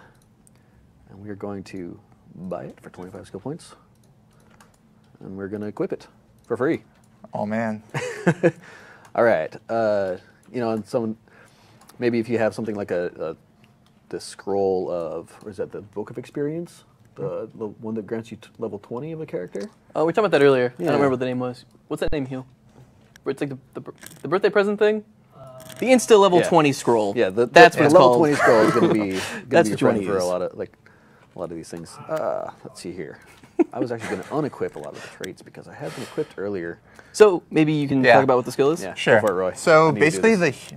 and we're going to buy it for 25 skill points, and we're gonna equip it for free. Oh man. All right, and someone maybe if you have something like the scroll of, or is that the Book of Experience, the one that grants you level 20 of a character? Oh, we talked about that earlier. I Yeah. don't remember what the name was. What's that name, Hugh? It's like the birthday present thing? The Insta level Yeah. 20 scroll. Yeah, that's what it's level called. 20 scroll is going to be That's your what you wanna friend for use. a lot of these things. Let's see here. I was actually going to unequip a lot of the traits because I had them equipped earlier. So maybe you can Yeah. talk about what the skill is? Yeah, Sure. Go for it, Roy. I So need to do basically, this.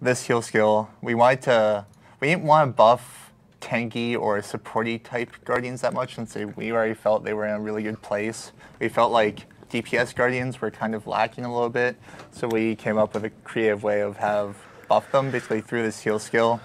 this heal skill, we didn't want to buff tanky or supporty type guardians that much, since we already felt they were in a really good place. We felt like DPS Guardians were kind of lacking a little bit, so we came up with a creative way of have buff them basically through this heal skill.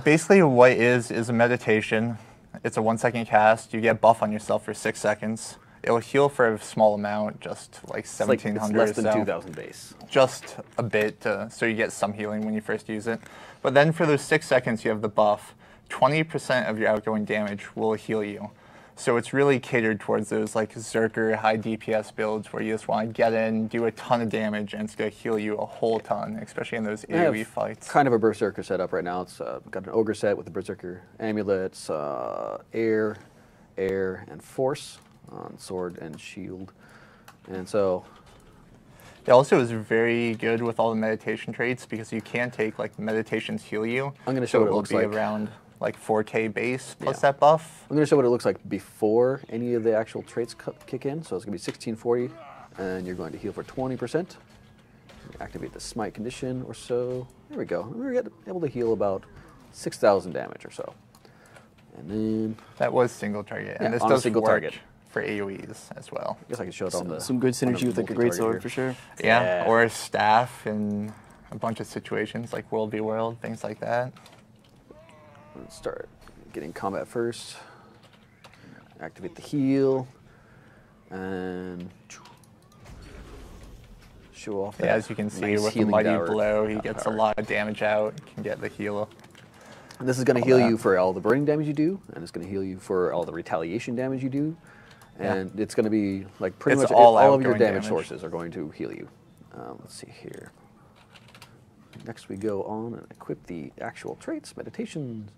Basically what it is a meditation. It's a 1-second cast. You get buff on yourself for 6 seconds. It'll heal for a small amount, just like 1,700 it's less than 2,000 base. Just a bit, so you get some healing when you first use it. But then for those 6 seconds, you have the buff. 20% of your outgoing damage will heal you. So it's really catered towards those like Zerker high DPS builds where you just want to get in, do a ton of damage, and it's going to heal you a whole ton, especially in those AoE fights. Kind of a Berserker setup right now. It's got an Ogre set with the Berserker amulets, air, and force on sword and shield. And so it also is very good with all the meditation traits because you can take like meditations heal you. I'm going to show what it looks like. Around like 4K base plus that buff. I'm going to show what it looks like before any of the actual traits kick in. So it's going to be 1640, and you're going to heal for 20%. Activate the smite condition or so. There we go. We're able to heal about 6,000 damage or so. And then that was single target, and this does single target for AoEs as well. I guess I can show it on the some good synergy with like a greatsword for sure. Yeah, or a staff in a bunch of situations like World v World, things like that. Let's start getting combat first. Activate the heal. And show off that. Yeah, as you can see, nice with the Mighty tower. Blow, he gets a lot of damage out. You can get the heal. And this is going to heal you for all the burning damage you do, and it's going to heal you for all the retaliation damage you do. And it's going to be like pretty much all of your damage sources are going to heal you. Let's see here. Next we go on and equip the actual traits, meditations.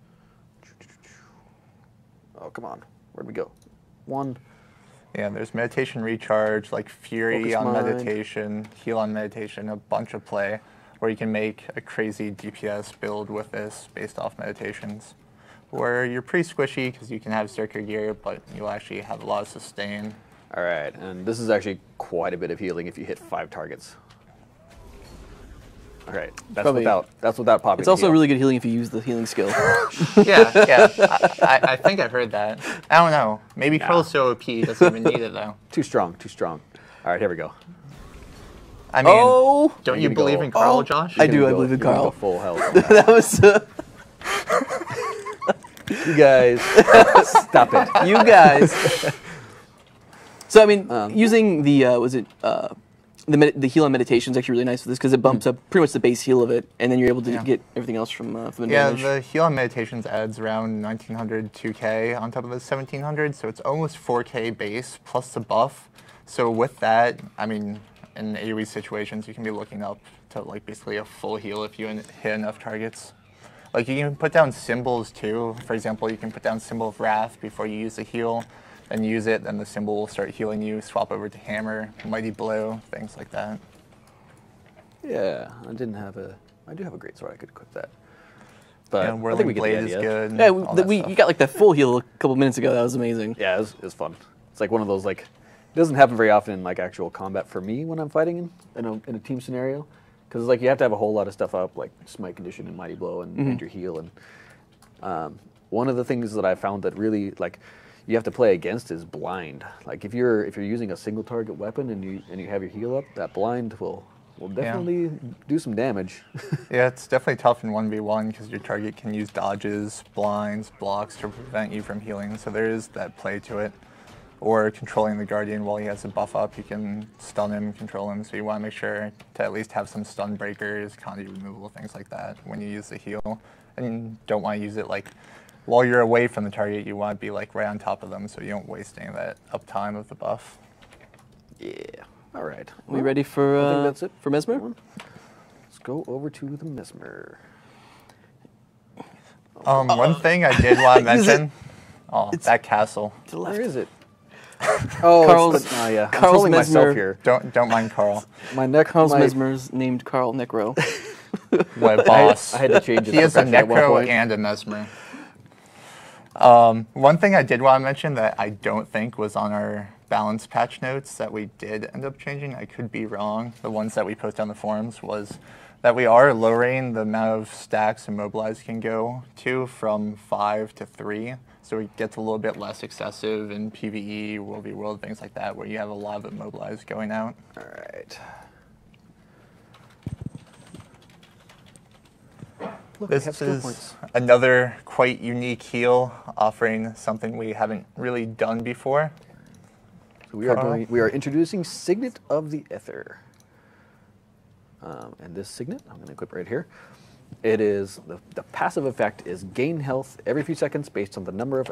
Oh, come on. Where'd we go? One. Yeah, there's meditation recharge, like Fury on meditation, heal on meditation, a bunch of play, where you can make a crazy DPS build with this based off meditations. Where you're pretty squishy because you can have Zerker gear, but you'll actually have a lot of sustain. All right, and this is actually quite a bit of healing if you hit 5 targets. All right, that's without popping. It's also really good healing if you use the healing skill. yeah. I think I've heard that. I don't know. Maybe Karl's so OP doesn't even need it though. Too strong. All right, here we go. I mean, don't you believe in Karl, Josh? I do. I believe in Karl. Full health. That was. You guys, stop it. You guys. So I mean, using the the heal on meditation is actually really nice for this because it bumps up pretty much the base heal of it, and then you're able to get everything else from the damage. Yeah, the heal on meditations adds around 1900 2K on top of the 1700, so it's almost 4K base plus the buff. So with that, I mean, in AoE situations, you can be looking up to like basically a full heal if you hit enough targets. Like you can put down symbols too. For example, you can put down Symbol of Wrath before you use the heal. Then use it, then the symbol will start healing you, swap over to Hammer, Mighty Blow, things like that. Yeah, I do have a greatsword, I could equip that. But yeah, Whirling Blade is good. Yeah, you got like that full heal a couple minutes ago, that was amazing. Yeah, it was fun. It's like one of those, like, it doesn't happen very often in like actual combat for me when I'm fighting in a team scenario. Because like you have to have a whole lot of stuff up, like Smite Condition and Mighty Blow and your heal. And one of the things that I found that really, like, you have to play against is blind. Like if you're using a single target weapon and you have your heal up, that blind will definitely do some damage. Yeah, it's definitely tough in 1v1 because your target can use dodges, blinds, blocks to prevent you from healing. So there is that play to it. Or controlling the Guardian while he has a buff up, you can stun him, control him. So you want to make sure to at least have some stun breakers, conduit removal, things like that when you use the heal. And you don't want to use it like while you're away from the target, you want to be like right on top of them so you don't waste any of that uptime of the buff. Yeah. All right. We ready for I think that's it for Mesmer? Let's go over to the Mesmer. One thing I did want to mention. That castle. To the left. Where is it? Oh, Karl's, yeah. I'm Karl's trolling Mesmer. myself here. Don't mind Karl. Karl's Mesmer's named Karl Necro. What a boss. I had to change his He is a profession at one Necro point. and a Mesmer. One thing I did want to mention that I don't think was on our balance patch notes that we did end up changing, I could be wrong, the ones that we post on the forums, was that we are lowering the amount of stacks Immobilize can go to from 5 to 3. So it gets a little bit less excessive in PvE, World v World, things like that, where you have a lot of Immobilize going out. All right. Look, we have This skill is points. another quite unique heal, offering something we haven't really done before. So we are Carl? we are introducing Signet of the Ether. And this Signet, I'm going to equip right here. It is the passive effect is gain health every few seconds based on the number of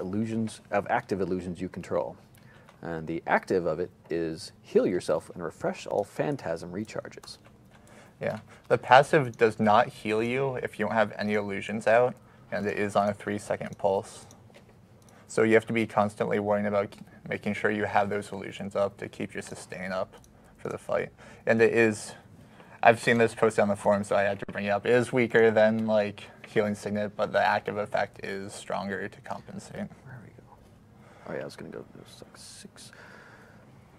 active illusions you control. And the active of it is heal yourself and refresh all phantasm recharges. Yeah, the passive does not heal you if you don't have any illusions out, and it is on a 3-second pulse. So you have to be constantly worrying about making sure you have those illusions up to keep your sustain up for the fight. And it is, I've seen this posted on the forum, so I had to bring it up. It is weaker than like healing Signet, but the active effect is stronger to compensate. Where we go? Oh yeah, I was going to go like 6.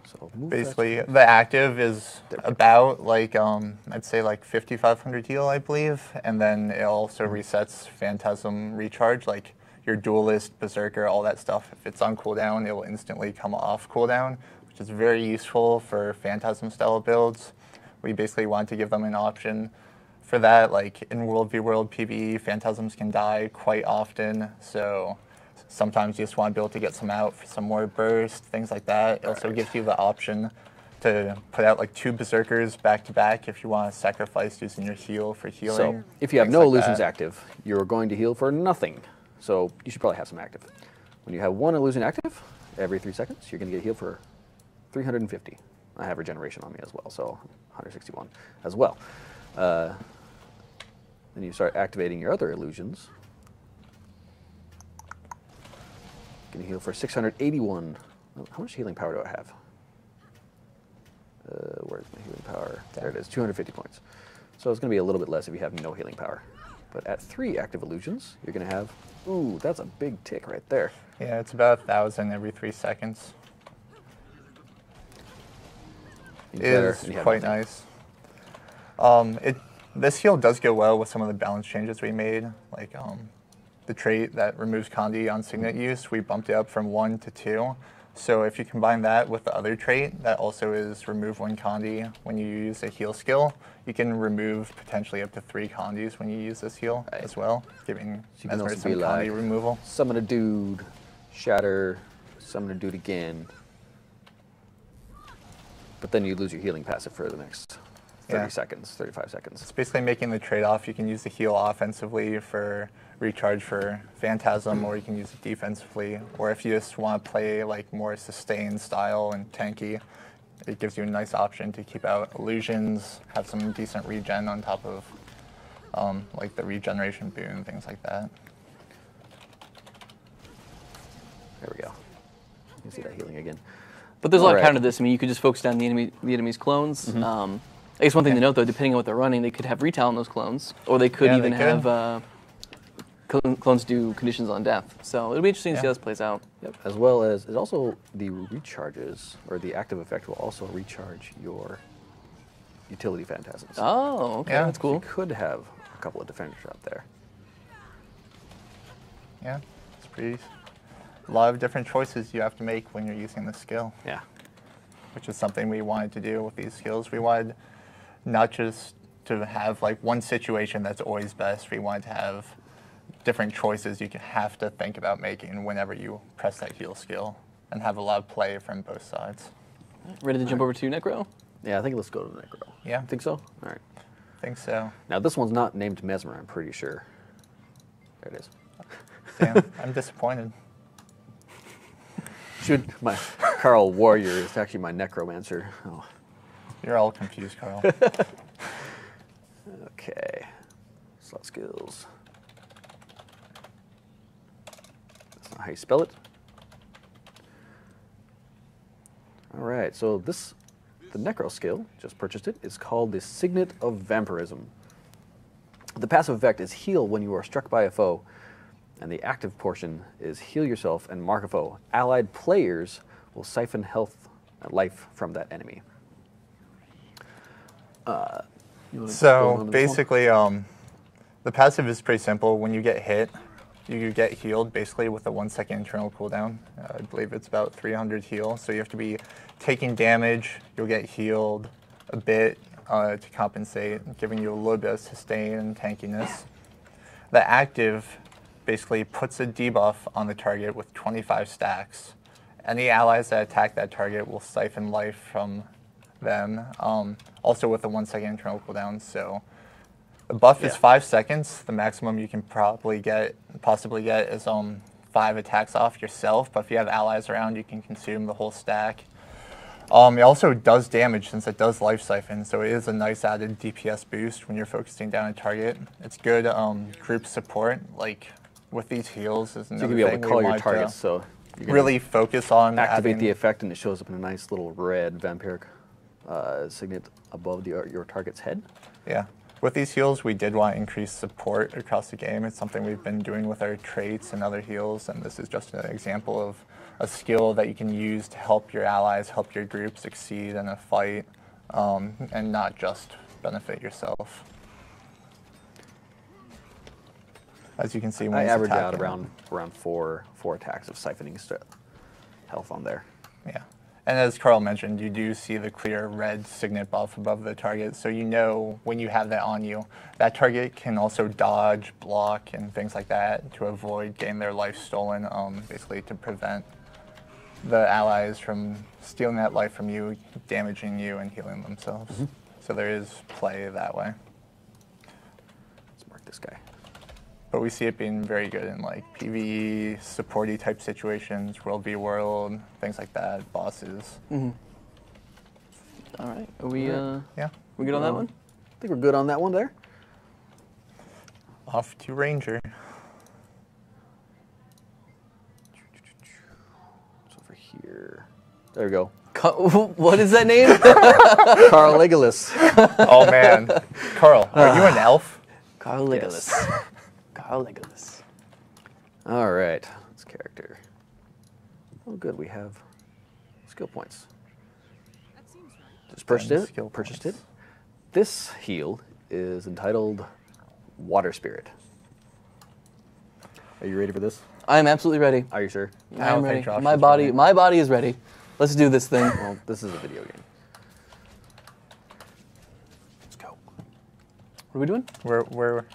So move Basically, fast. the active is about like I'd say like 5,500 heal, I believe, and then it also resets Phantasm recharge, like your Duelist, Berserker, all that stuff. If it's on cooldown, it will instantly come off cooldown, which is very useful for Phantasm style builds. We basically want to give them an option for that. Like in World v World PvE, Phantasms can die quite often, so sometimes you just want to be able to get some out for some more burst, things like that. It also gives you the option to put out like 2 Berserkers back to back if you want to sacrifice using your heal for healing. So if you have things no like illusions that. active, you're going to heal for nothing. So you should probably have some active. When you have 1 illusion active, every 3 seconds, you're going to get healed for 350. I have regeneration on me as well, so 161 as well. Then you start activating your other illusions. You can heal for 681. How much healing power do I have? Where's my healing power? There it is, 250 points. So it's going to be a little bit less if you have no healing power. But at 3 active illusions, you're going to have, ooh, that's a big tick right there. Yeah, it's about 1,000 every 3 seconds. It is quite nice. This heal does go well with some of the balance changes we made, like the trait that removes Condi on Signet use, we bumped it up from 1 to 2. So if you combine that with the other trait that also is remove 1 Condi when you use a heal skill, you can remove potentially up to 3 Condis when you use this heal as well, giving Mesmer some Condi removal. Summon a dude, shatter, summon a dude again. But then you lose your healing passive for the next 30 seconds, 35 seconds. It's basically making the trade-off. You can use the heal offensively for recharge for Phantasm, or you can use it defensively. Or if you just want to play like more sustained style and tanky, it gives you a nice option to keep out illusions, have some decent regen on top of like the regeneration boon, things like that. There we go. You can see that healing again. But there's a lot of counter to this. I mean, you could just focus down the enemy's clones. I guess one thing to note, though, depending on what they're running, they could have retail on those clones, or they could even have clones do conditions on death. So it'll be interesting to see how this plays out. Yep. As well as it also the recharges, or the active effect will also recharge your utility phantasms. Oh, okay, that's cool. So you could have a couple of defenders out there. Yeah, it's pretty. A lot of different choices you have to make when you're using the skill. Yeah. Which is something we wanted to do with these skills. We wanted not just to have like one situation that's always best. We wanted to have different choices you can have to think about making whenever you press that heal skill, and have a lot of play from both sides. Ready to jump over to Necro? Yeah, I think let's go to the Necro. Yeah. Think so? All right. Think so. Now this one's not named Mesmer, I'm pretty sure. There it is. Damn, I'm disappointed. My Karl Warrior is actually my Necromancer. Oh. You're all confused, Karl. Okay. Slot skills. That's not how you spell it. All right, so the Necro skill, just purchased it, is called the Signet of Vampirism. The passive effect is heal when you are struck by a foe, and the active portion is heal yourself and mark a foe. Allied players will siphon health and life from that enemy. So basically, the passive is pretty simple. When you get hit, you get healed basically with a 1 second internal cooldown. I believe it's about 300 heal. So you have to be taking damage. You'll get healed a bit to compensate, giving you a little bit of sustain and tankiness. The active basically puts a debuff on the target with 25 stacks. Any allies that attack that target will siphon life from them, also with a 1 second internal cooldown. So the buff is 5 seconds. The maximum you can possibly get is 5 attacks off yourself, but if you have allies around, you can consume the whole stack. It also does damage since it does life siphon, so it is a nice added DPS boost when you're focusing down a target. It's good group support, like with these heals is another so you can be able thing to call your targets, so you can really focus on activate the effect, and it shows up in a nice little red vampiric signet above your target's head. Yeah. With these heals, we did want to increase support across the game. It's something we've been doing with our traits and other heals, and this is just an example of a skill that you can use to help your allies, help your group succeed in a fight, and not just benefit yourself. As you can see, when I he's average out attacking, around four attacks of siphoning health on there. Yeah. And as Karl mentioned, you do see the clear red signet buff above the target, so you know when you have that on you, that target can also dodge, block, and things like that to avoid getting their life stolen, basically to prevent the allies from stealing that life from you, damaging you, and healing themselves. Mm-hmm. So there is play that way. Let's mark this guy. But we see it being very good in like PvE, supporty type situations, World v World, things like that, bosses. Mm-hmm. All right, are we yeah, we good on that one? I think we're good on that one there. Off to Ranger. It's over here. There we go. What is that name? Karl Legolas. Oh man, Karl, are you an elf? Karl Legolas. Yes. Karl Legolas. All right, this character. Oh, good. We have skill points. That seems right. Just purchased it. Purchased it. This heal is entitled Water Spirit. Are you ready for this? I am absolutely ready. Are you sure? I'm ready. My body is ready. Let's do this thing. Well, this is a video game. Let's go. What are we doing? We're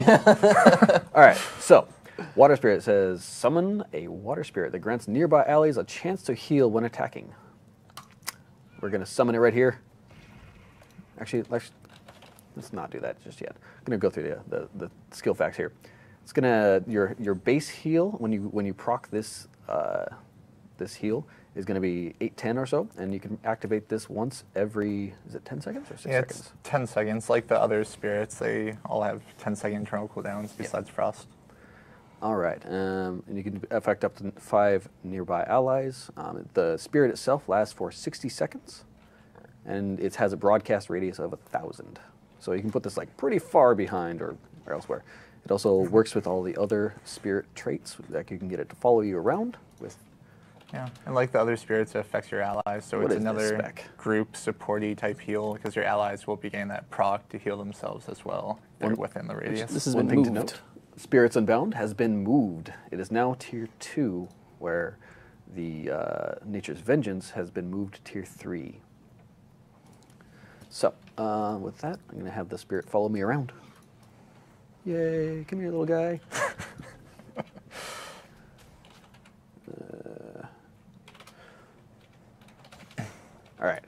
All right, so Water Spirit says, summon a Water Spirit that grants nearby allies a chance to heal when attacking. We're going to summon it right here. Actually, let's not do that just yet. I'm going to go through the skill facts here. It's going to, your base heal, when you proc this, this heal, is going to be 8-10 or so, and you can activate this once every, is it 10 seconds or 6 seconds? It's 10 seconds. Like the other spirits, they all have 10-second internal cooldowns besides Frost. All right, and you can affect up to 5 nearby allies. The spirit itself lasts for 60 seconds, and it has a broadcast radius of 1,000. So you can put this like pretty far behind or elsewhere. It also works with all the other spirit traits, like you can get it to follow you around with. Yeah, and like the other spirits, it affects your allies, so What it's is this another spec? group supporty type heal because your allies will be getting that proc to heal themselves as well. They're within the radius. This has One been thing moved. to note, Spirits Unbound has been moved. It is now tier 2, where the Nature's Vengeance has been moved to tier 3. So, with that, I'm going to have the spirit follow me around. Yay, come here, little guy. All right.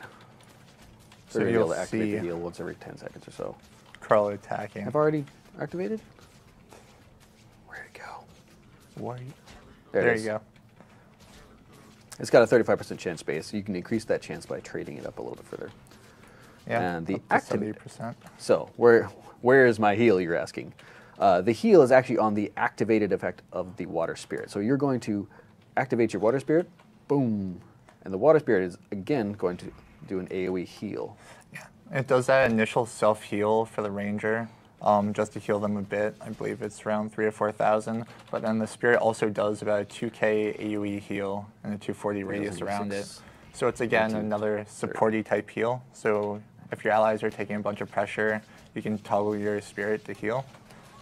So So you'll be you'll able to activate the see- heal once every 10 seconds or so. Karl attacking. Have I already activated? Where'd it go? What? There There it is. you go. It's got a 35% chance base, so you can increase that chance by trading it up a little bit further. Yeah. And the up to activate- 70%. So where is my heal, you're asking? The heal is actually on the activated effect of the Water Spirit. So you're going to activate your Water Spirit, boom, and the Water Spirit is again going to do an AoE heal. Yeah. It does that initial self-heal for the Ranger, just to heal them a bit. I believe it's around 3,000 or 4,000. But then the Spirit also does about a 2k AoE heal and a 240 radius around it. So it's again another supporty type heal. So if your allies are taking a bunch of pressure, you can toggle your spirit to heal.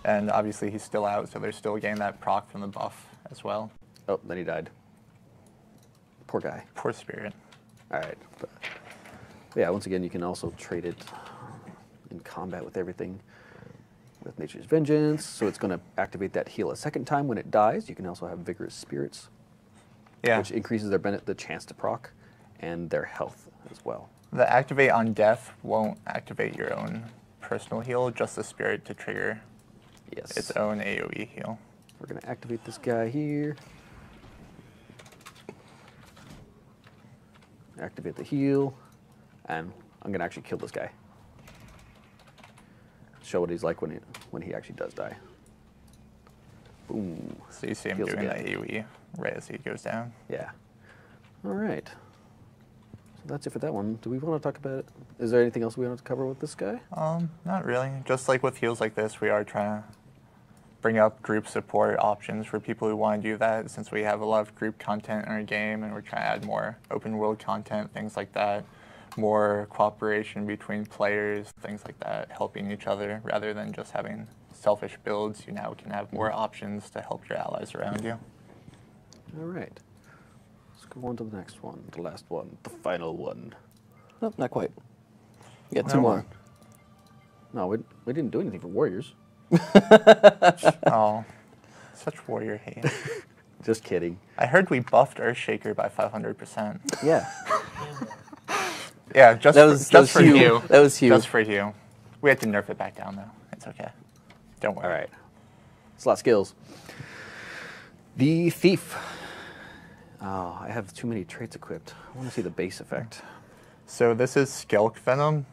And obviously he's still out, so they're still getting that proc from the buff as well. Oh, then he died. Poor guy. Poor spirit. All right. But yeah, once again, you can also trade it in combat with everything. With Nature's Vengeance, so it's going to activate that heal a second time when it dies. You can also have Vigorous Spirits, which increases the chance to proc, and their health as well. The activate on death won't activate your own personal heal, just the spirit to trigger its own AoE heal. We're going to activate this guy here. Activate the heal, and I'm going to actually kill this guy. Show what he's like when he actually does die. Boom. So you see him doing the AoE right as he goes down. Yeah. All right. So that's it for that one. Do we want to talk about it? Is there anything else we want to cover with this guy? Not really. Just like with heals like this, we are trying to bring up group support options for people who want to do that, since we have a lot of group content in our game, and we're trying to add more open world content, things like that. More cooperation between players, things like that, helping each other rather than just having selfish builds. You now can have more options to help your allies around you. All right. Let's go on to the next one, the last one, the final one. Nope, not quite. We got two more. No, we didn't do anything for warriors. Oh, such warrior hate. Just kidding. I heard we buffed Earthshaker by 500%. Yeah. Yeah, just for Hugh. That was Hugh. Just for Hugh. We had to nerf it back down, though. It's okay. Don't worry. All right. It's a lot of skills. The Thief. Oh, I have too many traits equipped. I want to see the base effect. So this is Skelk Venom.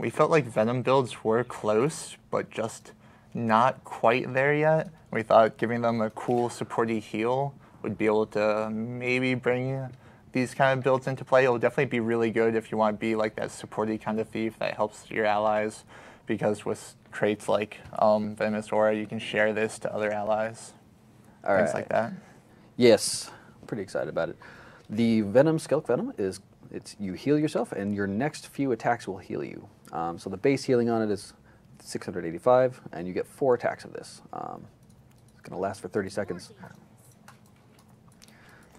We felt like Venom builds were close, but just not quite there yet. We thought giving them a cool supporty heal would be able to maybe bring these kind of builds into play. It'll definitely be really good if you want to be like that supporty kind of thief that helps your allies, because with traits like Venomous Aura, you can share this to other allies. Things like that. Yes, I'm pretty excited about it. The Venom, Skelk Venom, you heal yourself, and your next few attacks will heal you. So the base healing on it is 685, and you get 4 attacks of this. It's going to last for 30 seconds.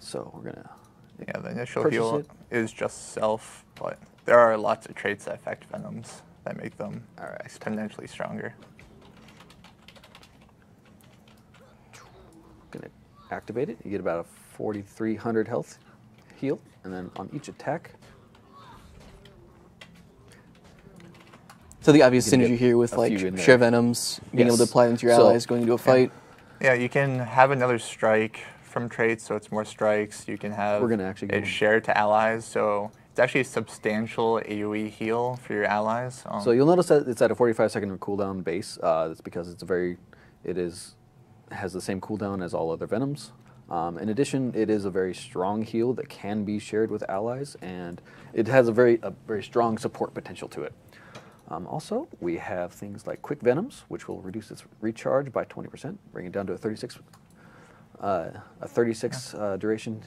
So we're going to... Yeah, the initial heal is just self, but there are lots of traits that affect Venoms that make them exponentially stronger. Gonna activate it. You get about a 4,300 health heal, and then on each attack. So the obvious synergy here with like share venoms, being able to apply them to your allies going into a fight. Yeah, you can have another strike from traits, so it's more strikes. You can have it shared to allies, so it's actually a substantial AoE heal for your allies. So you'll notice that it's at a 45-second cooldown base. That's because it has the same cooldown as all other venoms. In addition, it is a very strong heal that can be shared with allies, and it has a very strong support potential to it. Also, we have things like quick venoms, which will reduce its recharge by 20%, bring it down to a 36 duration.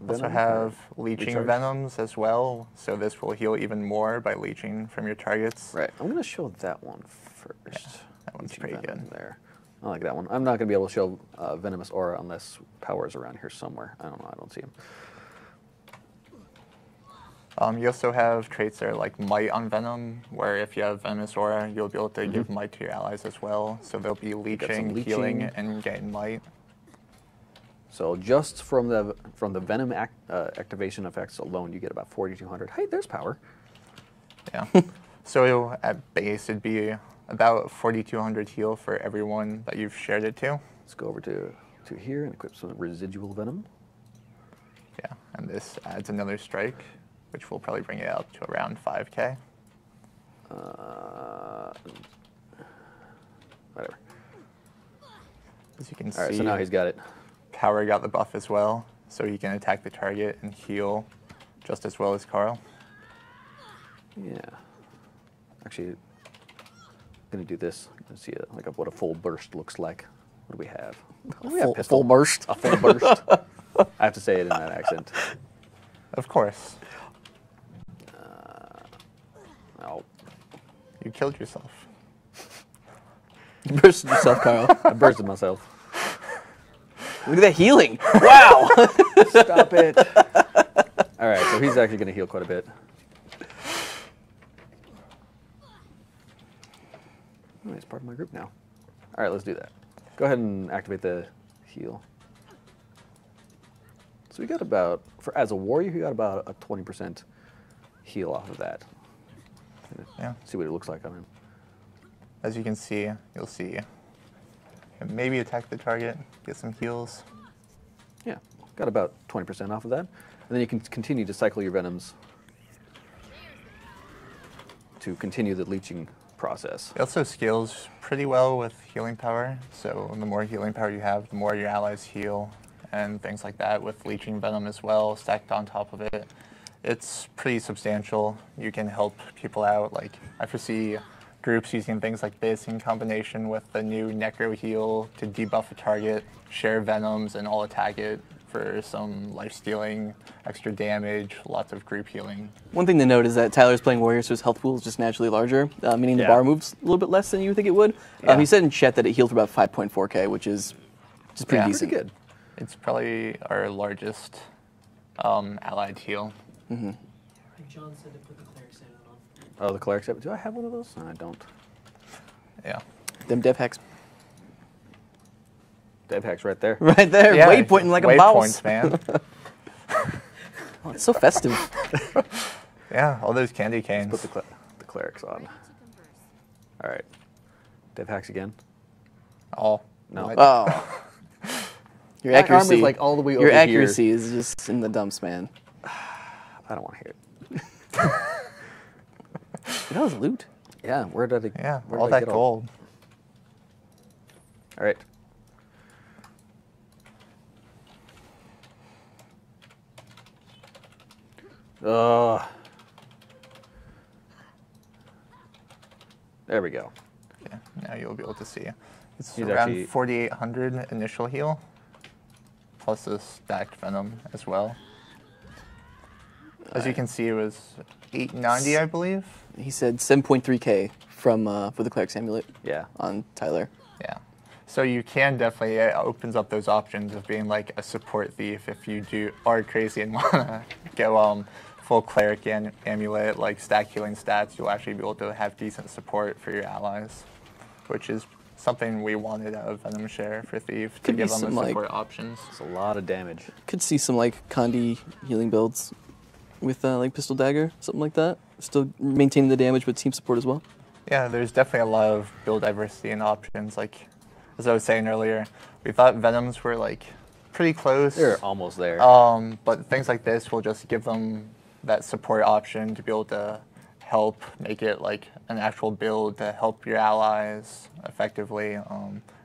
Also have leeching venoms as well, so this will heal even more by leeching from your targets. Right. I'm going to show that one first. Yeah, that one's pretty good. There. I like that one. I'm not going to be able to show Venomous Aura unless Power's around here somewhere. I don't know. I don't see him. You also have traits that are like Might on Venom, where if you have Venomous Aura, you'll be able to give Might to your allies as well. So they'll be leeching, healing, and getting Might. So just from the Venom activation effects alone, you get about 4,200. Hey, there's Power. Yeah. So at base, it'd be about 4,200 heal for everyone that you've shared it to. Let's go over to here and equip some residual Venom. Yeah, and this adds another strike, which will probably bring it up to around 5K. Whatever. As you can see, all right, so now he's got it. Power got the buff as well, so he can attack the target and heal just as well as Karl. Yeah. Actually, I'm going to do this. Let's see what a full burst looks like. What do we have? A full burst. A full burst. I have to say it in that accent. Of course. Oh, You killed yourself. You bursted yourself, Carl. I bursted myself. Look at that healing. Wow. Stop it. All right, so he's actually going to heal quite a bit. Oh, he's part of my group now. All right, let's do that. Go ahead and activate the heal. So we got about, as a warrior, we got about a 20% heal off of that. Yeah. See what it looks like on him. As you can see, you'll see. Maybe attack the target, get some heals. Yeah, got about 20% off of that. And then you can continue to cycle your venoms to continue the leeching process. It also scales pretty well with healing power. So the more healing power you have, the more your allies heal and things like that, with leeching venom as well stacked on top of it. It's pretty substantial. You can help people out. Like, I foresee groups using things like this in combination with the new Necro heal to debuff a target, share venoms, and all attack it for some life stealing, extra damage, lots of group healing. One thing to note is that Tyler's playing warrior, so his health pool is just naturally larger, meaning the Yeah. bar moves a little bit less than you would think it would. Yeah. He said in chat that it healed for about 5.4k, which is just pretty Yeah. decent. Pretty good. It's probably our largest allied heal. John said to put the cleric standard on. Oh, the cleric set. Do I have one of those? No, I don't. Yeah. Them dev hacks Dev hack's right there. right there, Yeah, waypointing like a mouse. Waypoints, man. Oh, it's so festive. Yeah, all those candy canes. Put the clerics on. All right. Dev hacks again. All. No. What? Oh. Your My arm accuracy, is like all the way over your here. accuracy is just in the dumps, man. I don't want to hear it. That was loot. Yeah, where did I? Yeah, where all did I that get gold. All right. There we go. Yeah, now you'll be able to see. It's He's around actually- 4,800 initial heal, plus the stacked venom as well. As you can see, it was 890, I believe. He said 7.3k from for the cleric's amulet Yeah. on Tyler. Yeah. So you can definitely, it opens up those options of being like a support thief if you are crazy and want to go full cleric amulet, like stack healing stats. You'll actually be able to have decent support for your allies, which is something we wanted out of Venom Share for Thief, to Could be give them the some, like- support options. It's a lot of damage. Could see some like Condi healing builds with like pistol dagger, something like that. Still maintaining the damage, but team support as well. Yeah, there's definitely a lot of build diversity and options. Like, as I was saying earlier, we thought Venoms were like pretty close. They're almost there. But things like this will just give them that support option to be able to help make it like an actual build to help your allies effectively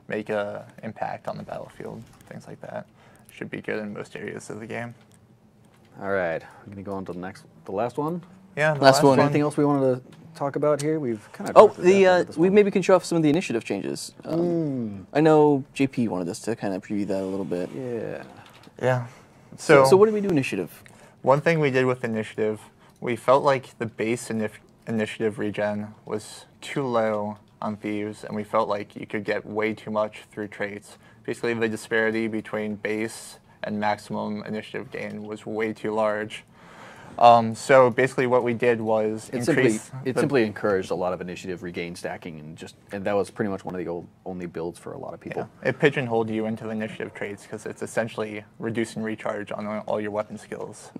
make a impact on the battlefield. Things like that should be good in most areas of the game. All right, we're gonna go on to the last one. Yeah, the Last one. Anything else we wanted to talk about here? We've kind of. Oh, we maybe can show off some of the initiative changes. I know JP wanted us to kind of preview that a little bit. Yeah. Yeah. So what did we do initiative? One thing we did with initiative, we felt like the base initiative regen was too low on thieves, and we felt like you could get way too much through traits. Basically, the disparity between base and maximum initiative gain was way too large. So basically, what we did was It increase. simply encouraged a lot of initiative regain stacking, and that was pretty much one of the only builds for a lot of people. Yeah, it pigeonholed you into initiative traits because it's essentially reduce and recharge on all your weapon skills.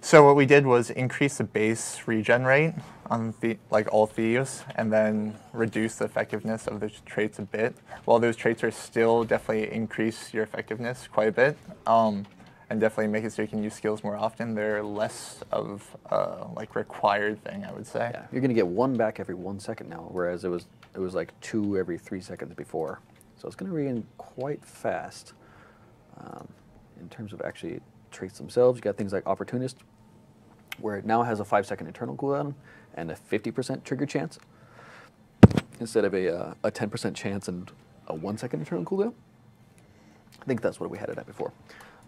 So what we did was increase the base regen rate on like all thieves, and then reduce the effectiveness of those traits a bit. While those traits are still definitely increase your effectiveness quite a bit, and definitely make it so you can use skills more often, they're less of a like required thing, I would say. Yeah, you're gonna get one back every 1 second now, whereas it was like 2 every 3 seconds before. So it's gonna regain quite fast. In terms of actually traits themselves, you got things like Opportunist, where it now has a 5-second internal cooldown and a 50% trigger chance instead of a 10% chance and a 1-second internal cooldown. I think that's what we had it at before.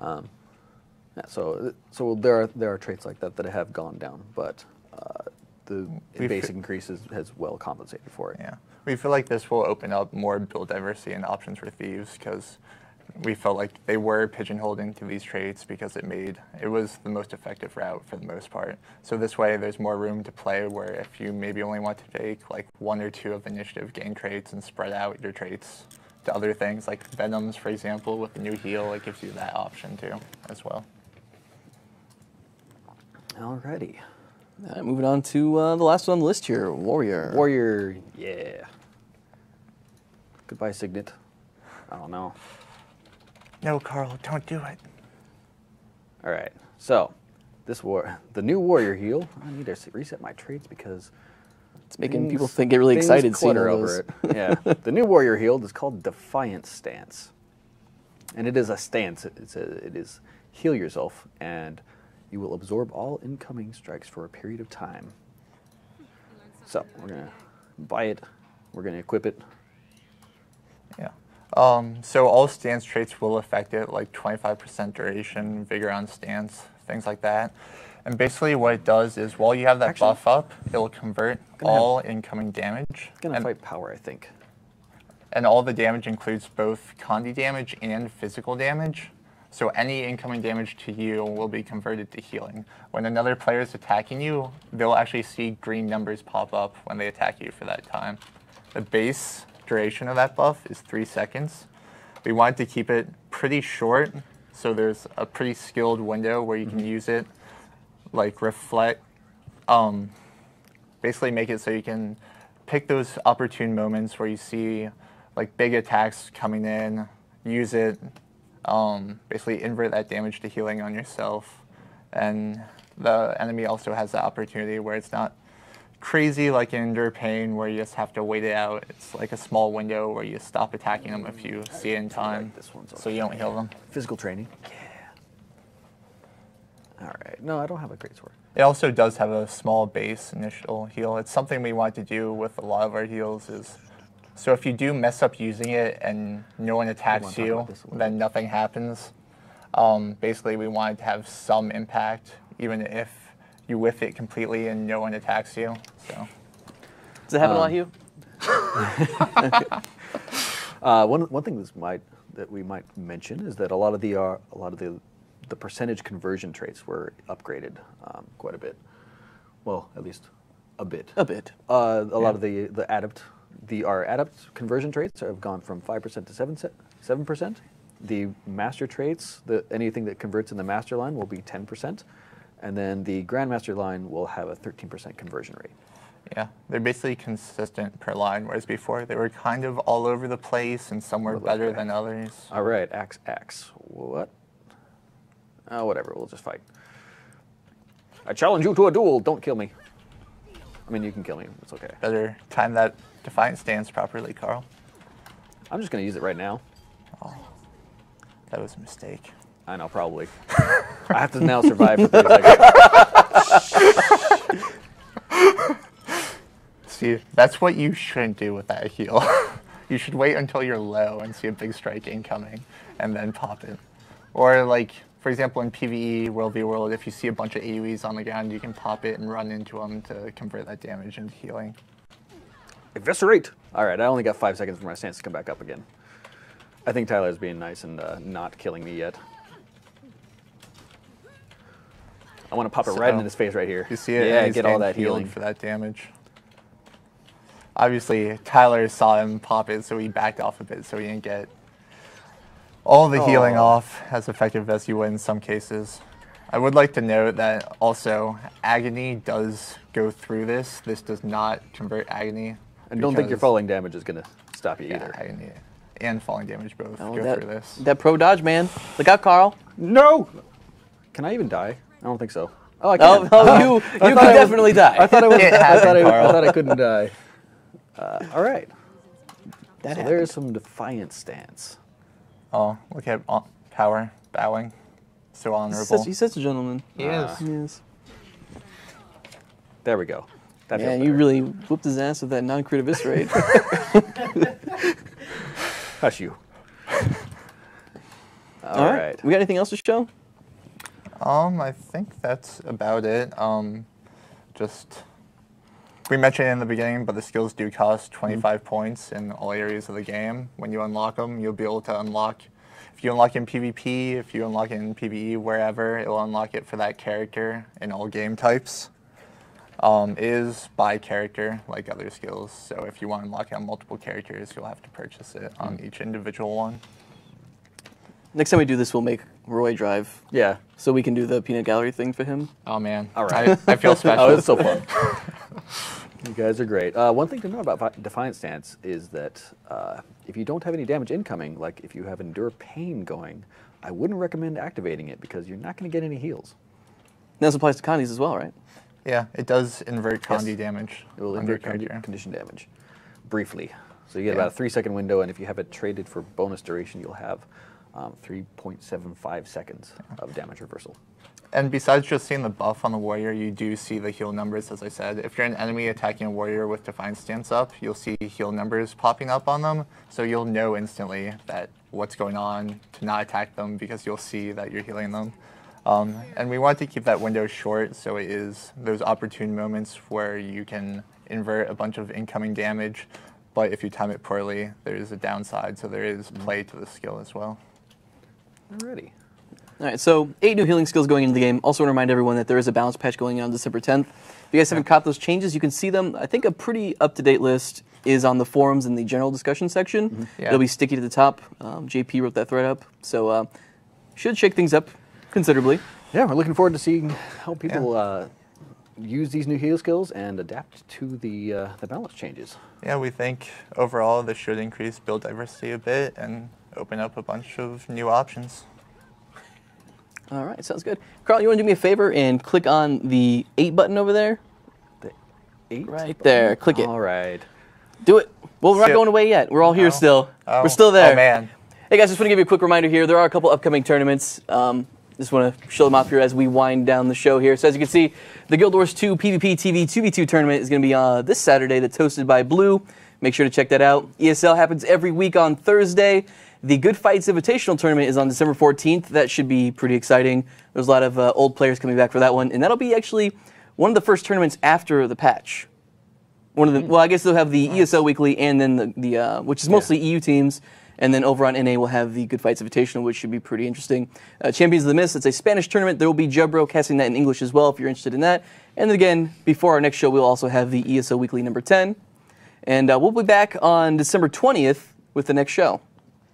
Yeah, so there are traits like that that have gone down, but the basic increase has well compensated for it. Yeah, we feel like this will open up more build diversity and options for thieves because we felt like they were pigeonholed into these traits because it was the most effective route for the most part. So this way, there's more room to play where if you maybe only want to take like 1 or 2 of initiative gain traits and spread out your traits to other things like Venoms, for example, with the new heal, it gives you that option too as well. Alrighty. All right, moving on to the last one on the list here, Warrior. Warrior, yeah. Goodbye, Signet. I don't know. No, Carl, don't do it. All right, so the new Warrior heal. I need to reset my traits because It's making people get really excited seeing clutter all over those. it. Yeah, the new Warrior heal is called Defiant Stance, and it is a stance. It is heal yourself, and you will absorb all incoming strikes for a period of time. So we're gonna buy it. We're gonna equip it. Yeah. So all stance traits will affect it, like 25% duration, vigor on stance, things like that. And basically what it does is while you have that buff up, it will convert all incoming damage. It's gonna fight power, I think. And all the damage includes both Condi damage and physical damage. So any incoming damage to you will be converted to healing. When another player is attacking you, they'll actually see green numbers pop up when they attack you for that time. The base duration of that buff is 3 seconds. We wanted to keep it pretty short, so there's a pretty skilled window where you can use it, like reflect, basically make it so you can pick those opportune moments where you see like big attacks coming in, use it, basically invert that damage to healing on yourself. And the enemy also has the opportunity where it's not crazy like in Endure Pain where you just have to wait it out. It's like a small window where you stop attacking them if you see it in time, This one's so you don't heal them. Physical training. Yeah. All right. No, I don't have a great sword. It also does have a small base initial heal. It's something we want to do with a lot of our heals is, so if you do mess up using it and no one attacks you, then nothing happens. Basically, we wanted to have some impact, even if you whiff it completely and no one attacks you. So. Does it happen a lot, Hugh? One thing that we might mention is that a lot of the percentage conversion traits were upgraded quite a bit. Well, at least a bit. A bit. A lot of our adept conversion traits have gone from 5% to 7%. The master traits, anything that converts in the master line will be 10%. And then the Grandmaster line will have a 13% conversion rate. Yeah, they're basically consistent per line, whereas before they were kind of all over the place and some were better than others. All right, axe. What? Whatever, we'll just fight. I challenge you to a duel, don't kill me. I mean, you can kill me, it's okay. Better time that Defiant stance properly, Carl. I'm just going to use it right now. Oh, that was a mistake. I know, probably. I have to now survive for 30 seconds. See, that's what you shouldn't do with that heal. You should wait until you're low and see a big strike incoming, and then pop it. Or like, for example, in PvE, World v World, if you see a bunch of AoEs on the ground, you can pop it and run into them to convert that damage into healing. Eviscerate! All right, I only got 5 seconds for my stance to come back up again. I think Tyler's being nice and not killing me yet. I want to pop it right into his face right here. You see it? Yeah, and he's get all getting that healed healing. for that damage. Obviously, Tyler saw him pop it, so he backed off a bit, so he didn't get all the healing off as effective as you would in some cases. I would like to note that also Agony does go through this. This does not convert Agony. And don't think your falling damage is going to stop you either. Agony and falling damage both go through this. That pro dodge, man. Look out, Carl. No! Can I even die? I don't think so. Oh, I can. You could definitely die. I thought I was. It happened, I Carl. thought I couldn't die. All right. That So happened. there's some Defiant stance. Oh, look at power, bowing. So honorable. He's such a gentleman. He is. Yes. There we go. That feels Man, you better. really whooped his ass with that non-crit eviscerate. Hush you. All right. We got anything else to show? I think that's about it. Just We mentioned it in the beginning, but the skills do cost 25 points in all areas of the game. When you unlock them, you'll be able to unlock, if you unlock in PvP, if you unlock in PvE, wherever, it'll unlock it for that character in all game types. It is by character, like other skills, so if you want to unlock it on multiple characters, you'll have to purchase it on each individual one. Next time we do this, we'll make Roy drive. Yeah. So we can do the peanut gallery thing for him. Oh man, All right. I feel special. Oh, it's so fun. You guys are great. One thing to know about Defiant Stance is that if you don't have any damage incoming, like if you have Endure Pain going, I wouldn't recommend activating it because you're not going to get any heals. And this applies to Condies as well, right? Yeah, it does invert Condi damage. It will on your invert character. condition damage briefly. So you get Yeah. about a 3-second window, and if you have it traded for bonus duration, you'll have 3.75 seconds of damage reversal. And besides just seeing the buff on the warrior, you do see the heal numbers, as I said. If you're an enemy attacking a warrior with Defiant Stance up, you'll see heal numbers popping up on them, so you'll know instantly that what's going on to not attack them because you'll see that you're healing them. And we want to keep that window short, so it is those opportune moments where you can invert a bunch of incoming damage, but if you time it poorly, there is a downside, so there is play to the skill as well. Alrighty. All right, so 8 new healing skills going into the game. Also want to remind everyone that there is a balance patch going on December 10th. If you guys haven't caught those changes, you can see them. I think a pretty up-to-date list is on the forums in the general discussion section. Yeah. It'll be sticky to the top. JP wrote that thread up, so should shake things up considerably. Yeah, we're looking forward to seeing how people use these new heal skills and adapt to the balance changes. Yeah, we think overall this should increase build diversity a bit and open up a bunch of new options. All right, sounds good. Carl, you want to do me a favor and click on the 8 button over there? The 8 Right there, click it. All right. Do it. Well, we're not Shit. going away yet. We're all here Oh. still. Oh. We're still there. Oh man. Hey guys, just want to give you a quick reminder here. There are a couple upcoming tournaments. Just want to show them off here as we wind down the show here. So as you can see, the Guild Wars 2 PvP TV 2v2 tournament is going to be this Saturday. That's hosted by Blue. Make sure to check that out. ESL happens every week on Thursday. The Good Fights Invitational Tournament is on December 14th. That should be pretty exciting. There's a lot of old players coming back for that one. And that'll be actually one of the first tournaments after the patch. One of the, well, I guess they'll have the ESL Weekly and then the which is mostly EU teams. And then over on NA, we'll have the Good Fights Invitational, which should be pretty interesting. Champions of the Mist, it's a Spanish tournament. There will be Jubro casting that in English as well if you're interested in that. And then again, before our next show, we'll also have the ESL Weekly number 10. And we'll be back on December 20th with the next show.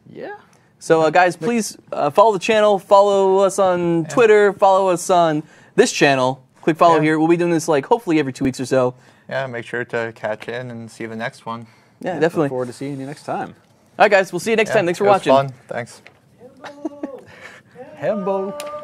Yeah. So guys, please follow the channel, follow us on Twitter, follow us on this channel. Click follow here. We'll be doing this like hopefully every 2 weeks or so. Yeah, make sure to catch in and see the next one. Yeah, definitely. Look forward to seeing you next time. All right, guys, we'll see you next time. Thanks for it was watching. fun. Thanks. Hembo.